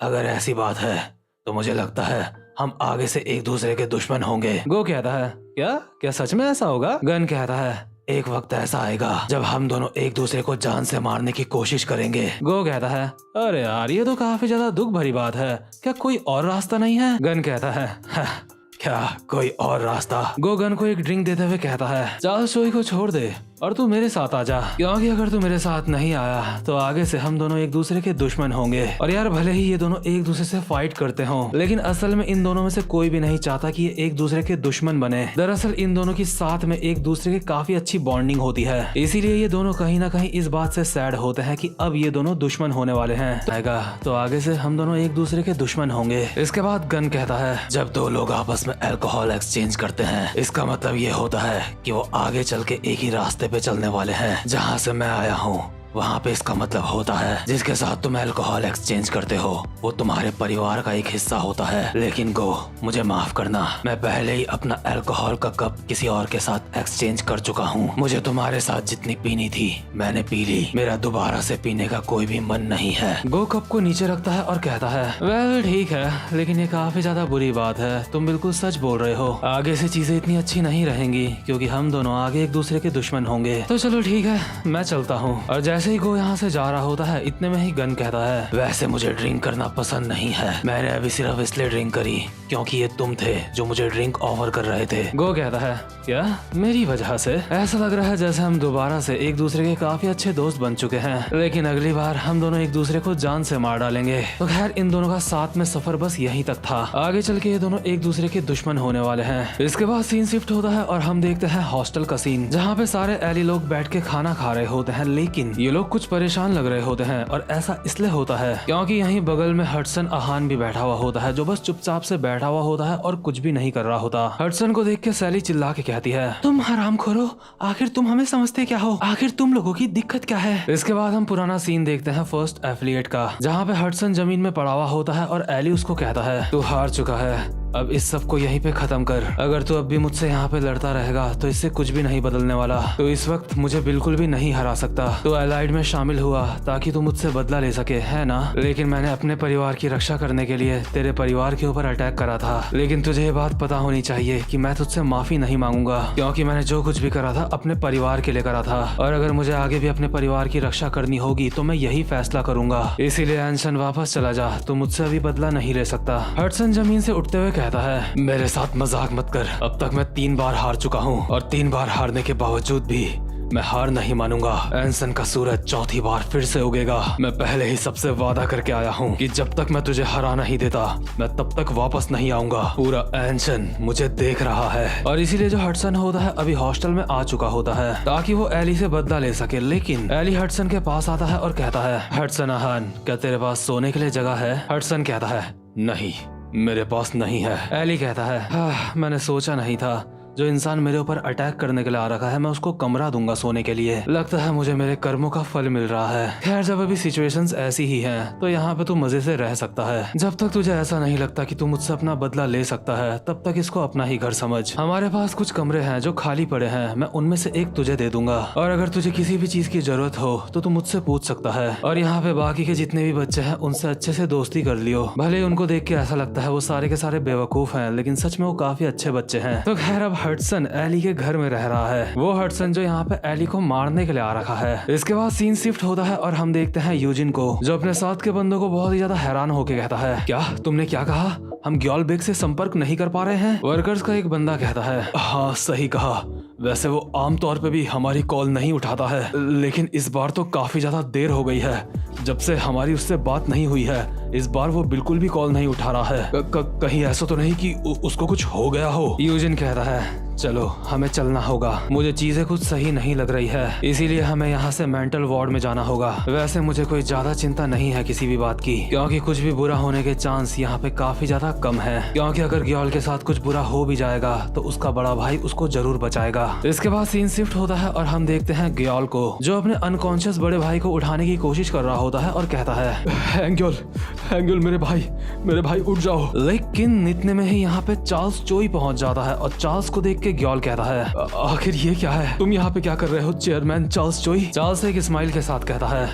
[SPEAKER 3] अगर ऐसी बात है तो मुझे लगता है हम आगे से एक दूसरे के दुश्मन होंगे।
[SPEAKER 2] गो कहता है, क्या सच में ऐसा होगा? गन कहता है,
[SPEAKER 3] एक वक्त ऐसा आएगा जब हम दोनों एक दूसरे को जान से मारने की कोशिश करेंगे।
[SPEAKER 2] गो कहता है, अरे यार ये तो काफी ज्यादा दुख भरी बात है, क्या कोई और रास्ता नहीं है? गन कहता है,
[SPEAKER 3] क्या कोई और रास्ता?
[SPEAKER 2] गो गन को एक ड्रिंक देते हुए कहता है, चार्ल्स जोई को छोड़ दे और तू मेरे साथ आ जा, क्योंकि अगर तू मेरे साथ नहीं आया तो आगे से हम दोनों एक दूसरे के दुश्मन होंगे। और यार भले ही ये दोनों एक दूसरे से फाइट करते हों, लेकिन असल में इन दोनों में से कोई भी नहीं चाहता कि ये एक दूसरे के दुश्मन बने। दरअसल इन दोनों की साथ में एक दूसरे की काफी अच्छी बॉन्डिंग होती है, इसीलिए ये दोनों कहीं ना कहीं इस बात से सैड होते हैं कि अब ये दोनों दुश्मन होने वाले हैं, तो आगे से हम दोनों एक दूसरे के दुश्मन होंगे। इसके बाद गन कहता है,
[SPEAKER 3] जब दो लोग आपस में अल्कोहल एक्सचेंज करते हैं, इसका मतलब ये होता है कि वो आगे चल के एक ही रास्ते पे चलने वाले हैं। जहाँ से मैं आया हूँ वहाँ पे इसका मतलब होता है जिसके साथ तुम अल्कोहल एक्सचेंज करते हो वो तुम्हारे परिवार का एक हिस्सा होता है। लेकिन गो, मुझे माफ करना, मैं पहले ही अपना अल्कोहल का कप किसी और के साथ एक्सचेंज कर चुका हूँ। मुझे तुम्हारे साथ जितनी पीनी थी मैंने पी ली, मेरा दोबारा से पीने का कोई भी मन नहीं है।
[SPEAKER 2] गो कप को नीचे रखता है और कहता है, वेल ठीक है, लेकिन ये काफी ज्यादा बुरी बात है, तुम बिल्कुल सच बोल रहे हो। आगे से चीजें इतनी अच्छी नहीं रहेंगी क्योंकि हम दोनों आगे एक दूसरे के दुश्मन होंगे। तो चलो ठीक है, मैं चलता हूँ। और जैसे ही गो यहाँ से जा रहा होता है, इतने में ही गन कहता है,
[SPEAKER 3] वैसे मुझे ड्रिंक करना पसंद नहीं है, मैंने अभी सिर्फ इसलिए ड्रिंक करी क्योंकि ये तुम थे जो मुझे ड्रिंक ऑफर कर रहे थे।
[SPEAKER 2] गो कहता है, क्या मेरी वजह से? ऐसा लग रहा है जैसे हम दोबारा से एक दूसरे के काफी अच्छे दोस्त बन चुके हैं, लेकिन अगली बार हम दोनों एक दूसरे को जान से मार डालेंगे। तो खैर इन दोनों का साथ में सफर बस यहीं तक था, आगे चल के ये दोनों एक दूसरे के दुश्मन होने वाले हैं। इसके बाद सीन शिफ्ट होता है और हम देखते हैं हॉस्टल का सीन, जहाँ पे सारे एली लोग बैठ के खाना खा रहे होते हैं, लेकिन ये लोग कुछ परेशान लग रहे होते हैं। और ऐसा इसलिए होता है क्योंकि यहीं बगल में हडसन अहान भी बैठा हुआ होता है, जो बस चुपचाप से बैठा हुआ होता है और कुछ भी नहीं कर रहा होता। हडसन को देख के सैली चिल्ला के कहती है, तुम हरामखोरो, आखिर तुम हमें समझते क्या हो? आखिर तुम लोगों की दिक्कत क्या है? इसके बाद हम पुराना सीन देखते हैं फर्स्ट एफिलिएट का, जहाँ पे हडसन जमीन में पड़ा हुआ होता है और एली उसको कहता है, तू हार चुका है, अब इस सब को यहीं पे खत्म कर। अगर तू अब भी मुझसे यहाँ पे लड़ता रहेगा तो इससे कुछ भी नहीं बदलने वाला। तो इस वक्त मुझे बिल्कुल भी नहीं हरा सकता। तो एलाइड में शामिल हुआ ताकि तू मुझसे बदला ले सके, है ना? लेकिन मैंने अपने परिवार की रक्षा करने के लिए तेरे परिवार के ऊपर अटैक करा था। लेकिन तुझे ये बात पता होनी चाहिए कि मैं तुझसे माफी नहीं मांगूंगा, क्योंकि मैंने जो कुछ भी करा था अपने परिवार के लिए करा था, और अगर मुझे आगे भी अपने परिवार की रक्षा करनी होगी तो मैं यही फैसला करूंगा। इसीलिए एंशन वापस चला जा, तू मुझसे अभी बदला नहीं ले सकता। हडसन जमीन से उठते हुए कहता है,
[SPEAKER 3] मेरे साथ मजाक मत कर, अब तक मैं 3 बार हार चुका हूँ और 3 बार हारने के बावजूद भी मैं हार नहीं मानूंगा। एंसन का सूरज चौथी बार फिर से उगेगा। मैं पहले ही सबसे वादा करके आया हूँ कि जब तक मैं तुझे हरा नहीं देता मैं तब तक वापस नहीं आऊंगा। पूरा एंसन मुझे देख रहा है।
[SPEAKER 2] और इसीलिए जो हडसन होता है अभी हॉस्टल में आ चुका होता है ताकि वो एली से बदला ले सके। लेकिन एली हडसन के पास आता है और कहता है, हडसन अहान, क्या तेरे पास सोने के लिए जगह है? हडसन कहता है,
[SPEAKER 3] नहीं, मेरे पास नहीं है।
[SPEAKER 2] एली कहता है, मैंने सोचा नहीं था, जो इंसान मेरे ऊपर अटैक करने के लिए आ रखा है मैं उसको कमरा दूंगा सोने के लिए। लगता है मुझे मेरे कर्मों का फल मिल रहा है। खैर जब अभी सिचुएशंस ऐसी ही हैं तो यहाँ पे तू मजे से रह सकता है। जब तक तुझे ऐसा नहीं लगता कि तू मुझसे अपना बदला ले सकता है तब तक इसको अपना ही घर समझ। हमारे पास कुछ कमरे हैं जो खाली पड़े हैं, मैं उनमें से एक तुझे दे दूंगा और अगर तुझे किसी भी चीज की जरूरत हो तो तू मुझसे पूछ सकता है। और यहाँ पे बाकी के जितने भी बच्चे हैं उनसे अच्छे से दोस्ती कर लियो। भले ही उनको देख के ऐसा लगता है वो सारे के सारे बेवकूफ हैं, लेकिन सच में वो काफी अच्छे बच्चे हैं। तो खैर अब हडसन एली के घर में रह रहा है, वो हडसन जो यहाँ पे एली को मारने के लिए आ रखा है। इसके बाद सीन शिफ्ट होता है और हम देखते हैं यूजिन को जो अपने साथ के बंदों को बहुत ही ज्यादा हैरान होके कहता है, क्या तुमने क्या कहा? हम ग्योल बेग से संपर्क नहीं कर पा रहे हैं? वर्कर्स का एक बंदा कहता है, हाँ सही कहा। वैसे वो आमतौर पे भी हमारी कॉल नहीं उठाता है, लेकिन इस बार तो काफी ज्यादा देर हो गई है। जब से हमारी उससे बात नहीं हुई है इस बार वो बिल्कुल भी कॉल नहीं उठा रहा है। कहीं ऐसा तो नहीं कि उसको कुछ हो गया हो? यूजिन कहता है, चलो हमें चलना होगा, मुझे चीजें कुछ सही नहीं लग रही है, इसीलिए हमें यहाँ से मेंटल वार्ड में जाना होगा। वैसे मुझे कोई ज्यादा चिंता नहीं है किसी भी बात की, क्योंकि कुछ भी बुरा होने के चांस यहाँ पे काफी ज्यादा कम है। क्योंकि अगर ग्योल के साथ कुछ बुरा हो भी जाएगा तो उसका बड़ा भाई उसको जरूर बचाएगा। इसके बाद सीन शिफ्ट होता है और हम देखते हैं ग्योल को जो अपने अनकॉन्शियस बड़े भाई को उठाने की कोशिश कर रहा होता है और कहता है, हैंग्योल मेरे भाई उठ जाओ। लेकिन इतने में ही यहाँ पे चार्ल्स चोई पहुंच जाता है और चार्ल्स को देख के ग्योल कहता है, आखिर ये क्या है? तुम यहाँ पे क्या कर रहे हो चेयरमैन चार्ल्स चोई? चार्ल्स एक स्माइल के साथ कहता है,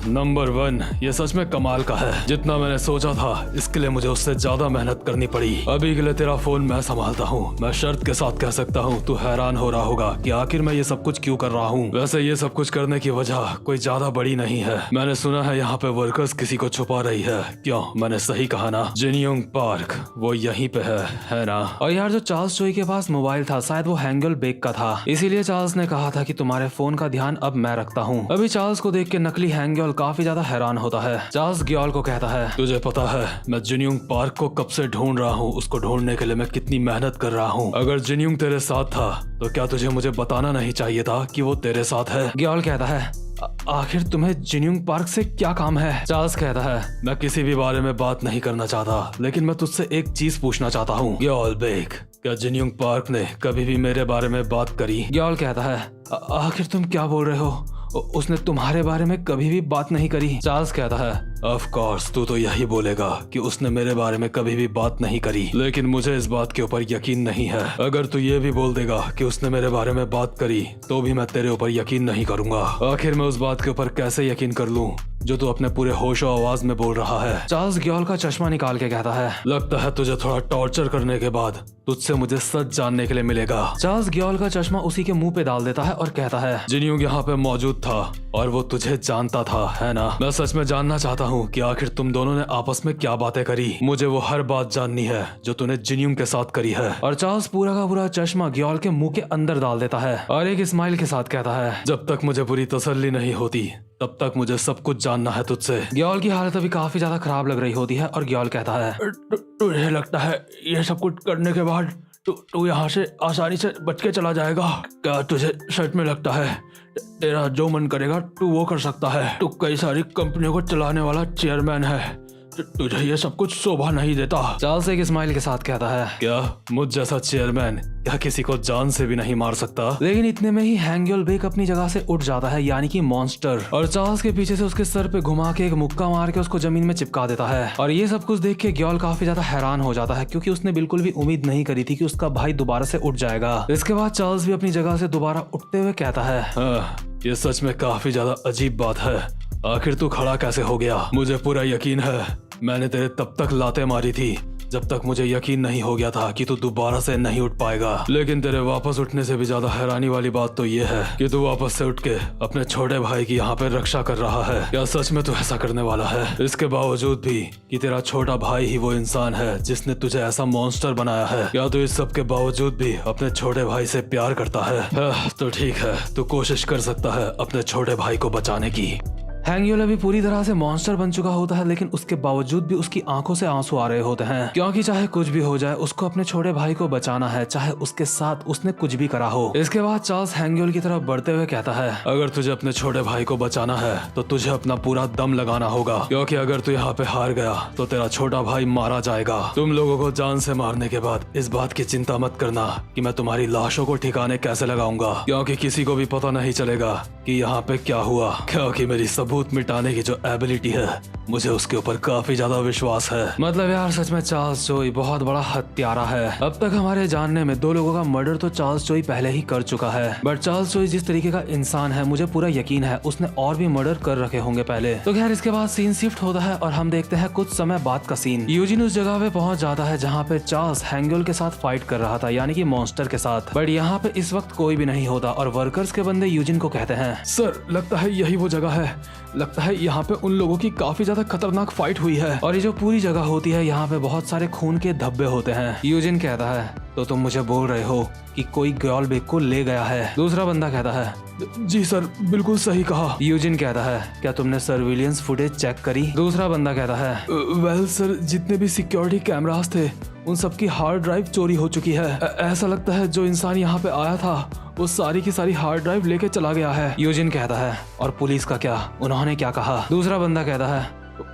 [SPEAKER 3] नंबर 1 ये सच में कमाल का है। जितना मैंने सोचा था इसके लिए मुझे उससे ज्यादा मेहनत करनी पड़ी। अभी के लिए तेरा फोन मैं संभालता हूँ। मैं शर्त के साथ कह सकता हूँ तू हैरान हो रहा होगा कि आखिर मैं ये सब कुछ क्यों कर रहा हूँ। वैसे ये सब कुछ करने की वजह कोई ज्यादा बड़ी नहीं है। मैंने सुना है यहाँ पे वर्कर्स किसी को छुपा रही है। क्यों, मैंने सही कहा ना? जिनयोंग पार्क वो यहीं पे है ना?
[SPEAKER 2] और यार जो चार्ल्स चोई के पास मोबाइल था शायद वो हैंगल बेग का था, इसीलिए चार्ल्स ने कहा था कि तुम्हारे फोन का ध्यान अब मैं रखता हूँ। अभी चार्ल्स को देख के नकली हैंगल काफी ज्यादा हैरान होता है। चार्ल्स ग्योल को कहता है,
[SPEAKER 3] तुझे पता है मैं जिनयोंग पार्क को कब से ढूंढ रहा हूँ। उसको ढूंढने के लिए मैं कितनी मेहनत कर रहा हूँ। अगर जिनयोंग तेरे साथ था तो क्या तुझे मुझे बताना नहीं चाहिए था कि वो तेरे साथ है?
[SPEAKER 2] ग्योल कहता है, आखिर तुम्हें जिनयोंग पार्क से क्या काम है? चार्ल्स कहता है,
[SPEAKER 3] मैं किसी भी बारे में बात नहीं करना चाहता, लेकिन मैं तुझसे एक चीज पूछना चाहता हूँ। ग्योल बेग, क्या जिनयोंग पार्क ने कभी भी मेरे बारे में बात करी?
[SPEAKER 2] ग्योल कहता है, आखिर तुम क्या बोल रहे हो? उसने तुम्हारे बारे में कभी भी बात नहीं करी। चार्ल्स कहता है,
[SPEAKER 3] ऑफ कोर्स तू तो यही बोलेगा कि उसने मेरे बारे में कभी भी बात नहीं करी, लेकिन मुझे इस बात के ऊपर यकीन नहीं है। अगर तू ये भी बोल देगा कि उसने मेरे बारे में बात करी तो भी मैं तेरे ऊपर यकीन नहीं करूंगा। आखिर मैं उस बात के ऊपर कैसे यकीन कर लूं जो तू अपने पूरे होश और आवाज में बोल रहा है?
[SPEAKER 2] चार्ल्स ग्योल का चश्मा निकाल के कहता है,
[SPEAKER 3] लगता है तुझे थोड़ा टॉर्चर करने के बाद तुझसे मुझे सच जानने के लिए मिलेगा।
[SPEAKER 2] चार्ल्स ग्योल का चश्मा उसी के मुंह पे डाल देता है और कहता है,
[SPEAKER 3] जिनयोंग यहाँ पे मौजूद था और वो तुझे जानता था, है ना? मैं सच में जानना चाहता हूँ कि आखिर तुम दोनों ने आपस में क्या बातें करी। मुझे वो हर बात जाननी है जो तूने जिनयोंग के साथ करी है।
[SPEAKER 2] और चार्ल्स पूरा का पूरा चश्मा ग्योल के मुंह के अंदर डाल देता है और एक स्माइल के साथ कहता है,
[SPEAKER 3] जब तक मुझे पूरी तसल्ली नहीं होती तब तक मुझे सब कुछ जानना है तुझसे।
[SPEAKER 2] ग्योल की हालत अभी काफी ज्यादा खराब लग रही होती है और ग्योल कहता है,
[SPEAKER 3] तुझे लगता है ये सब कुछ करने के बाद तू यहाँ से आसानी से बच के चला जाएगा? क्या तुझे सच में लगता है तेरा जो मन करेगा तू वो कर सकता है? तू कई सारी कंपनियों को चलाने वाला चेयरमैन है, तुझे ये सब कुछ शोभा नहीं देता।
[SPEAKER 2] चार्ल्स एक स्माइल के साथ कहता है,
[SPEAKER 3] क्या मुझ जैसा चेयरमैन क्या किसी को जान से भी नहीं मार सकता?
[SPEAKER 2] लेकिन इतने में ही हैंगल बेग अपनी जगह से उठ जाता है, यानी कि मॉन्स्टर, और चार्ल्स के पीछे से उसके सर पे घुमा के एक मुक्का मार के उसको जमीन में चिपका देता है। और ये सब कुछ देख के ग्योल काफी ज्यादा हैरान हो जाता है क्योंकि उसने बिल्कुल भी उम्मीद नहीं करी थी कि उसका भाई दोबारा से उठ जाएगा। इसके बाद चार्ल्स भी अपनी जगह से दोबारा उठते हुए कहता है,
[SPEAKER 3] ये सच में काफी ज्यादा अजीब बात है। आखिर तू खड़ा कैसे हो गया? मुझे पूरा यकीन है मैंने तेरे तब तक लाते मारी थी जब तक मुझे यकीन नहीं हो गया था कि तू दोबारा से नहीं उठ पाएगा। लेकिन तेरे वापस उठने से भी ज्यादा हैरानी वाली बात तो ये है कि तू वापस से उठ के अपने छोटे भाई की यहाँ पे रक्षा कर रहा है। क्या सच में तू ऐसा करने वाला है? इसके बावजूद भी कि तेरा छोटा भाई ही वो इंसान है जिसने तुझे ऐसा मॉन्स्टर बनाया है, क्या तू इस सब के बावजूद भी अपने छोटे भाई से प्यार करता है? तो ठीक है, तू कोशिश कर सकता है अपने छोटे भाई को बचाने की।
[SPEAKER 2] हैंगयोल अभी पूरी तरह से मॉन्स्टर बन चुका होता है, लेकिन उसके बावजूद भी उसकी आंखों से आंसू आ रहे होते हैं, क्योंकि चाहे कुछ भी हो जाए उसको अपने छोटे भाई को बचाना है, चाहे उसके साथ उसने कुछ भी करा हो। इसके बाद चार्ल्स हैंगयोल की तरफ बढ़ते हुए कहता है,
[SPEAKER 3] अगर तुझे अपने छोटे भाई को बचाना है तो तुझे अपना पूरा दम लगाना होगा, क्योंकि अगर तू यहाँ पे हार गया तो तेरा छोटा भाई मारा जाएगा। तुम लोगों को जान से मारने के बाद इस बात की चिंता मत करना कि मैं तुम्हारी लाशों को ठिकाने कैसे लगाऊंगा, क्योंकि किसी को भी पता नहीं चलेगा कि यहाँ पे क्या हुआ, क्योंकि मेरी सबूत मिटाने की जो एबिलिटी है मुझे उसके ऊपर काफी ज्यादा विश्वास है।
[SPEAKER 2] मतलब यार सच में चार्ल्स चोई बहुत बड़ा हत्यारा है। अब तक हमारे जानने में 2 लोगों का मर्डर तो चार्ल्स चोई पहले ही कर चुका है, बट चार्ल्स चोई जिस तरीके का इंसान है मुझे पूरा यकीन है उसने और भी मर्डर कर रखे होंगे पहले। तो खैर इसके बाद सीन शिफ्ट होता है और हम देखते हैं कुछ समय बाद का सीन। यूजिन उस जगह पे पहुंच जाता है जहाँ पे चार्ल्स हैंगयोल के साथ फाइट कर रहा था, यानी कि मॉन्स्टर के साथ। बट यहाँ पे इस वक्त कोई भी नहीं होता और वर्कर्स के बंदे यूजिन को कहते हैं,
[SPEAKER 3] सर लगता है यही वो जगह है, लगता है यहाँ पे उन लोगों की काफी ज्यादा खतरनाक फाइट हुई है।
[SPEAKER 2] और ये जो पूरी जगह होती है यहाँ पे बहुत सारे खून के धब्बे होते हैं। यूजिन कहता है, तो तुम मुझे बोल रहे हो कि कोई ग्योलबेक को ले गया है? दूसरा बंदा कहता है,
[SPEAKER 3] जी सर बिल्कुल सही कहा।
[SPEAKER 2] यूजिन कहता है, क्या तुमने सर्विलियंस फुटेज चेक करी? दूसरा बंदा कहता है,
[SPEAKER 3] वेल सर जितने भी सिक्योरिटी कैमरास थे उन सबकी हार्ड ड्राइव चोरी हो चुकी है। ऐसा लगता है जो इंसान यहाँ पे आया था वो सारी की सारी हार्ड ड्राइव लेके चला गया है।
[SPEAKER 2] यूजिन कहता है, और पुलिस का क्या, उन्होंने क्या कहा? दूसरा बंदा कहता है,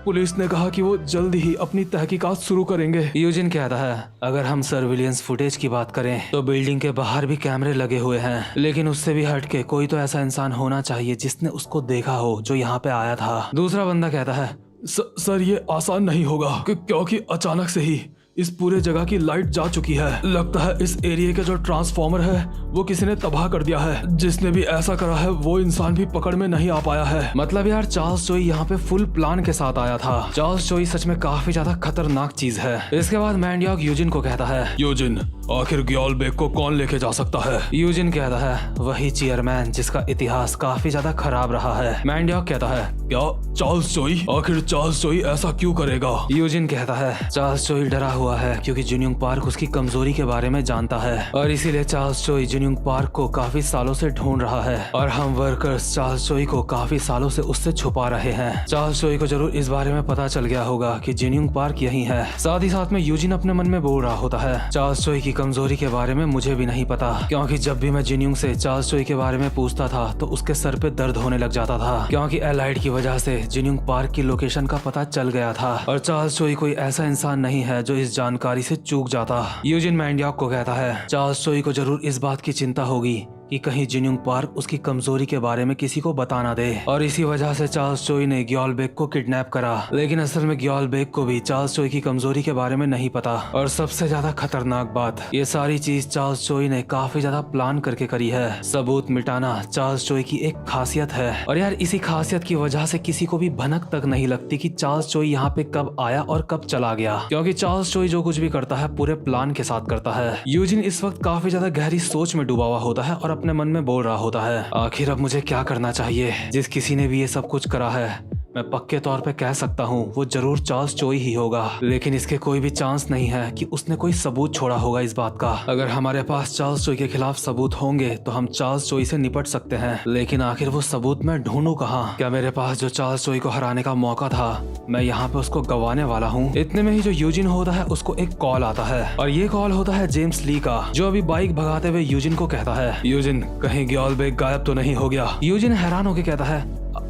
[SPEAKER 3] पुलिस ने कहा कि वो जल्द ही अपनी तहकीकात शुरू करेंगे।
[SPEAKER 2] यूजिन कहता है, अगर हम सर्विलियंस फुटेज की बात करें तो बिल्डिंग के बाहर भी कैमरे लगे हुए हैं, लेकिन उससे भी हटके कोई तो ऐसा इंसान होना चाहिए जिसने उसको देखा हो जो यहाँ पे आया था। दूसरा बंदा कहता है,
[SPEAKER 3] सर ये आसान नहीं होगा क्योंकि अचानक से ही इस पूरे जगह की लाइट जा चुकी है। लगता है इस एरिया का जो ट्रांसफॉर्मर है वो किसी ने तबाह कर दिया है। जिसने भी ऐसा करा है वो इंसान भी पकड़ में नहीं आ पाया है।
[SPEAKER 2] मतलब यार चार्ल्स चोई यहाँ पे फुल प्लान के साथ आया था। चार्ल्स चोई सच में काफी ज्यादा खतरनाक चीज है। इसके बाद मैंडियोक यूजिन को कहता है,
[SPEAKER 3] यूजिन आखिर ग्योलबेक को कौन लेके जा सकता है?
[SPEAKER 2] यूजिन कहता है, वही चेयरमैन जिसका इतिहास काफी ज्यादा खराब रहा है। मैंडियोक कहता है,
[SPEAKER 3] क्या चार्ल्स चोई? आखिर चार्ल्स चोई ऐसा क्यों करेगा?
[SPEAKER 2] यूजिन कहता है, चार्ल्स चोई डरा हुआ है क्योंकि जिन्यूंग पार्क उसकी कमजोरी के बारे में जानता है और इसीलिए चार्ल्स चोई जिन्यूंग पार्क को काफी सालों से ढूंढ रहा है और हम वर्कर्स चार्ल्स चोई को काफी सालों से उससे छुपा रहे हैं। चार्ल्स चोई को जरूर इस बारे में पता चल गया होगा कि जिन्यूंग पार्क यही है। साथ ही साथ में यूजिन अपने मन में बोल रहा होता है, चार्ल्स चोई की कमजोरी के बारे में मुझे भी नहीं पता, क्योंकि जब भी मैं जिन्यूंग से चार्ल्स चोई के बारे में पूछता था तो उसके सर पे दर्द होने लग जाता था, क्योंकि एलाइड की वजह से जिन्यूंग पार्क की लोकेशन का पता चल गया था और चार्ल्स चोई कोई ऐसा इंसान नहीं है जो इस जानकारी से चूक जाता। यूजिन मैंडियोक को कहता है, चार्ल्स चोई को जरूर इस बात की चिंता होगी कि कहीं जिन्यूंग पार्क उसकी कमजोरी के बारे में किसी को बता ना दे और इसी वजह से चार्ल्स चोई ने ग्योलबेक को किडनैप करा। लेकिन असल में ग्योलबेक को भी चार्ल्स चोई की कमजोरी के बारे में नहीं पता और सबसे ज्यादा खतरनाक बात, ये सारी चीज चार्ल्स चोई ने काफी ज्यादा प्लान करके करी है। सबूत मिटाना चार्ल्स चोई की एक खासियत है और यार इसी खासियत की वजह से किसी को भी भनक तक नहीं लगती कि चार्ल्स चोई यहाँ पे कब आया और कब चला गया, क्योंकि चार्ल्स चोई जो कुछ भी करता है पूरे प्लान के साथ करता है। यूजिन इस वक्त काफी ज्यादा गहरी सोच में डूबा हुआ होता है और अपने मन में बोल रहा होता है, आखिर अब मुझे क्या करना चाहिए? जिस किसी ने भी ये सब कुछ करा है मैं पक्के तौर पे कह सकता हूँ वो जरूर चार्ल्स चोई ही होगा, लेकिन इसके कोई भी चांस नहीं है कि उसने कोई सबूत छोड़ा होगा इस बात का। अगर हमारे पास चार्ल्स चोई के खिलाफ सबूत होंगे तो हम चार्ल्स चोई से निपट सकते हैं, लेकिन आखिर वो सबूत मैं ढूंढूं कहाँ? क्या मेरे पास जो चार्ल्स चोई को हराने का मौका था मैं यहाँ पे उसको गंवाने वाला हूँ? इतने में ही जो यूजिन होता है उसको एक कॉल आता है और ये कॉल होता है जेम्स ली का, जो अभी बाइक भगाते हुए यूजिन को कहता है,
[SPEAKER 3] यूजिन कहीं ग्योलबेक गायब तो नहीं हो गया?
[SPEAKER 2] यूजिन हैरान होकर कहता है,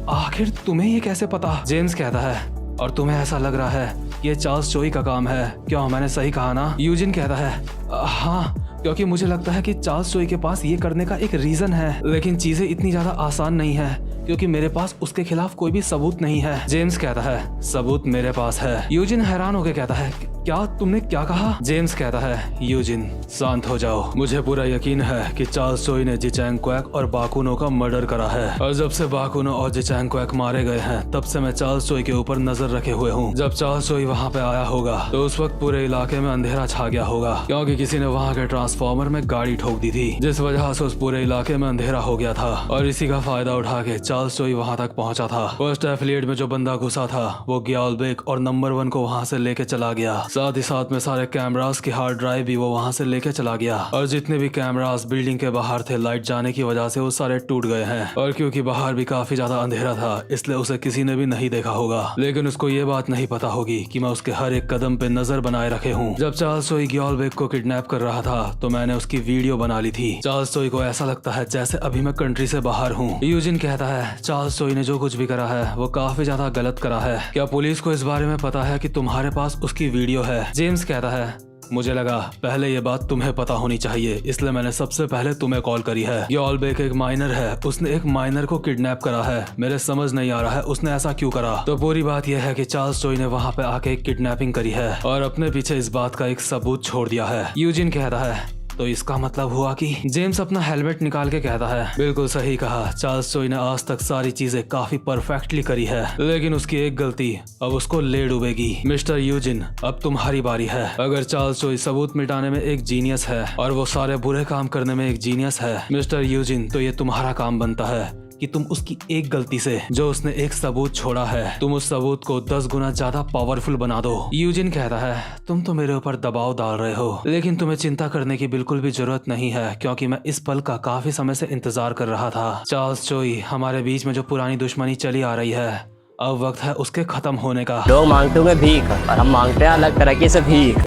[SPEAKER 2] आखिर तुम्हें ये कैसे पता? जेम्स कहता है, और तुम्हें ऐसा लग रहा है ये चार्ल्स चोई का काम है, क्यों मैंने सही कहा ना? यूजिन कहता है, हाँ क्योंकि मुझे लगता है कि चार्ल्स चोई के पास ये करने का एक रीजन है, लेकिन चीजें इतनी ज्यादा आसान नहीं है क्योंकि मेरे पास उसके खिलाफ कोई भी सबूत नहीं है। जेम्स कहता है, सबूत मेरे पास है। यूजिन हैरान होकर कहता है, क्या तुमने क्या कहा? जेम्स कहता है, यूजिन शांत हो जाओ, मुझे पूरा यकीन है कि चार्ल्स चोई ने जिचैंग क्वैक और बाकुनो का मर्डर करा है और जब से बाकुनो और जिचैंग क्वैक मारे गए हैं तब से मैं चार्ल्स चोई के ऊपर नजर रखे हुए हूँ। जब चार्ल्स चोई वहाँ पे आया होगा तो उस वक्त पूरे इलाके में अंधेरा छा गया होगा क्योंकि किसी ने वहाँ के ट्रांसफॉर्मर में गाड़ी ठोक दी थी, जिस वजह से उस पूरे इलाके में अंधेरा हो गया था और इसी का फायदा उठा के चार्ल्स चोई वहाँ तक पहुँचा था। फर्स्ट एफिलिएट में जो बंदा घुसा था वो ग्योलबेक और नंबर 1 को वहाँ से लेके चला गया।
[SPEAKER 3] साथ ही साथ में सारे कैमरास की हार्ड ड्राइव भी वो वहाँ से लेके चला गया और जितने भी कैमरास बिल्डिंग के बाहर थे लाइट जाने की वजह से वो सारे टूट गए हैं। और क्योंकि बाहर भी काफी ज्यादा अंधेरा था इसलिए उसे किसी ने भी नहीं देखा होगा, लेकिन उसको ये बात नहीं पता होगी कि मैं उसके हर एक कदम पे नजर बनाए रखे हूँ। जब चार्ल्स चोई ग्योलबेक को किडनैप कर रहा था तो मैंने उसकी वीडियो बना ली थी। चार्ल्स चोई को ऐसा लगता है जैसे अभी मैं कंट्री से बाहर हूँ। यूजिन कहता है चार्ल्स चोई ने जो कुछ भी करा है वो काफी ज्यादा गलत करा है। क्या पुलिस को इस बारे में पता है कि तुम्हारे पास उसकी वीडियो है? जेम्स कहता है मुझे लगा पहले ये बात तुम्हें पता होनी चाहिए, इसलिए मैंने सबसे पहले तुम्हें कॉल करी है। ग्योलबेक एक माइनर है, उसने एक माइनर को किडनैप करा है। मेरे समझ नहीं आ रहा है उसने ऐसा क्यों करा। तो पूरी बात यह है कि चार्ल्स चोई ने वहाँ पे आके एक किडनैपिंग करी है और अपने पीछे इस बात का एक सबूत छोड़ दिया है। यूजिन कहता है तो इसका मतलब हुआ कि जेम्स अपना हेलमेट निकाल के कहता है बिल्कुल सही कहा, चार्ल्स चोई ने आज तक सारी चीजें काफी परफेक्टली करी है, लेकिन उसकी एक गलती अब उसको ले डूबेगी। मिस्टर यूजिन अब तुम्हारी बारी है। अगर चार्ल्स चोई सबूत मिटाने में एक जीनियस है और वो सारे बुरे काम करने में एक जीनियस है मिस्टर यूजिन, तो ये तुम्हारा काम बनता है कि तुम उसकी एक गलती से जो उसने एक सबूत छोड़ा है तुम उस सबूत को 10 गुना ज्यादा पावरफुल बना दो। यूजिन कहता है तुम तो मेरे ऊपर दबाव डाल रहे हो, लेकिन तुम्हें चिंता करने की बिल्कुल भी जरूरत नहीं है क्योंकि मैं इस पल का काफी समय से इंतजार कर रहा था। चार्ल्स चोई, हमारे बीच में जो पुरानी दुश्मनी चली आ रही है अब वक्त है उसके खत्म होने का।
[SPEAKER 1] लोग मांगते होंगे भीख और हम मांगते हैं अलग तरीके से भीख।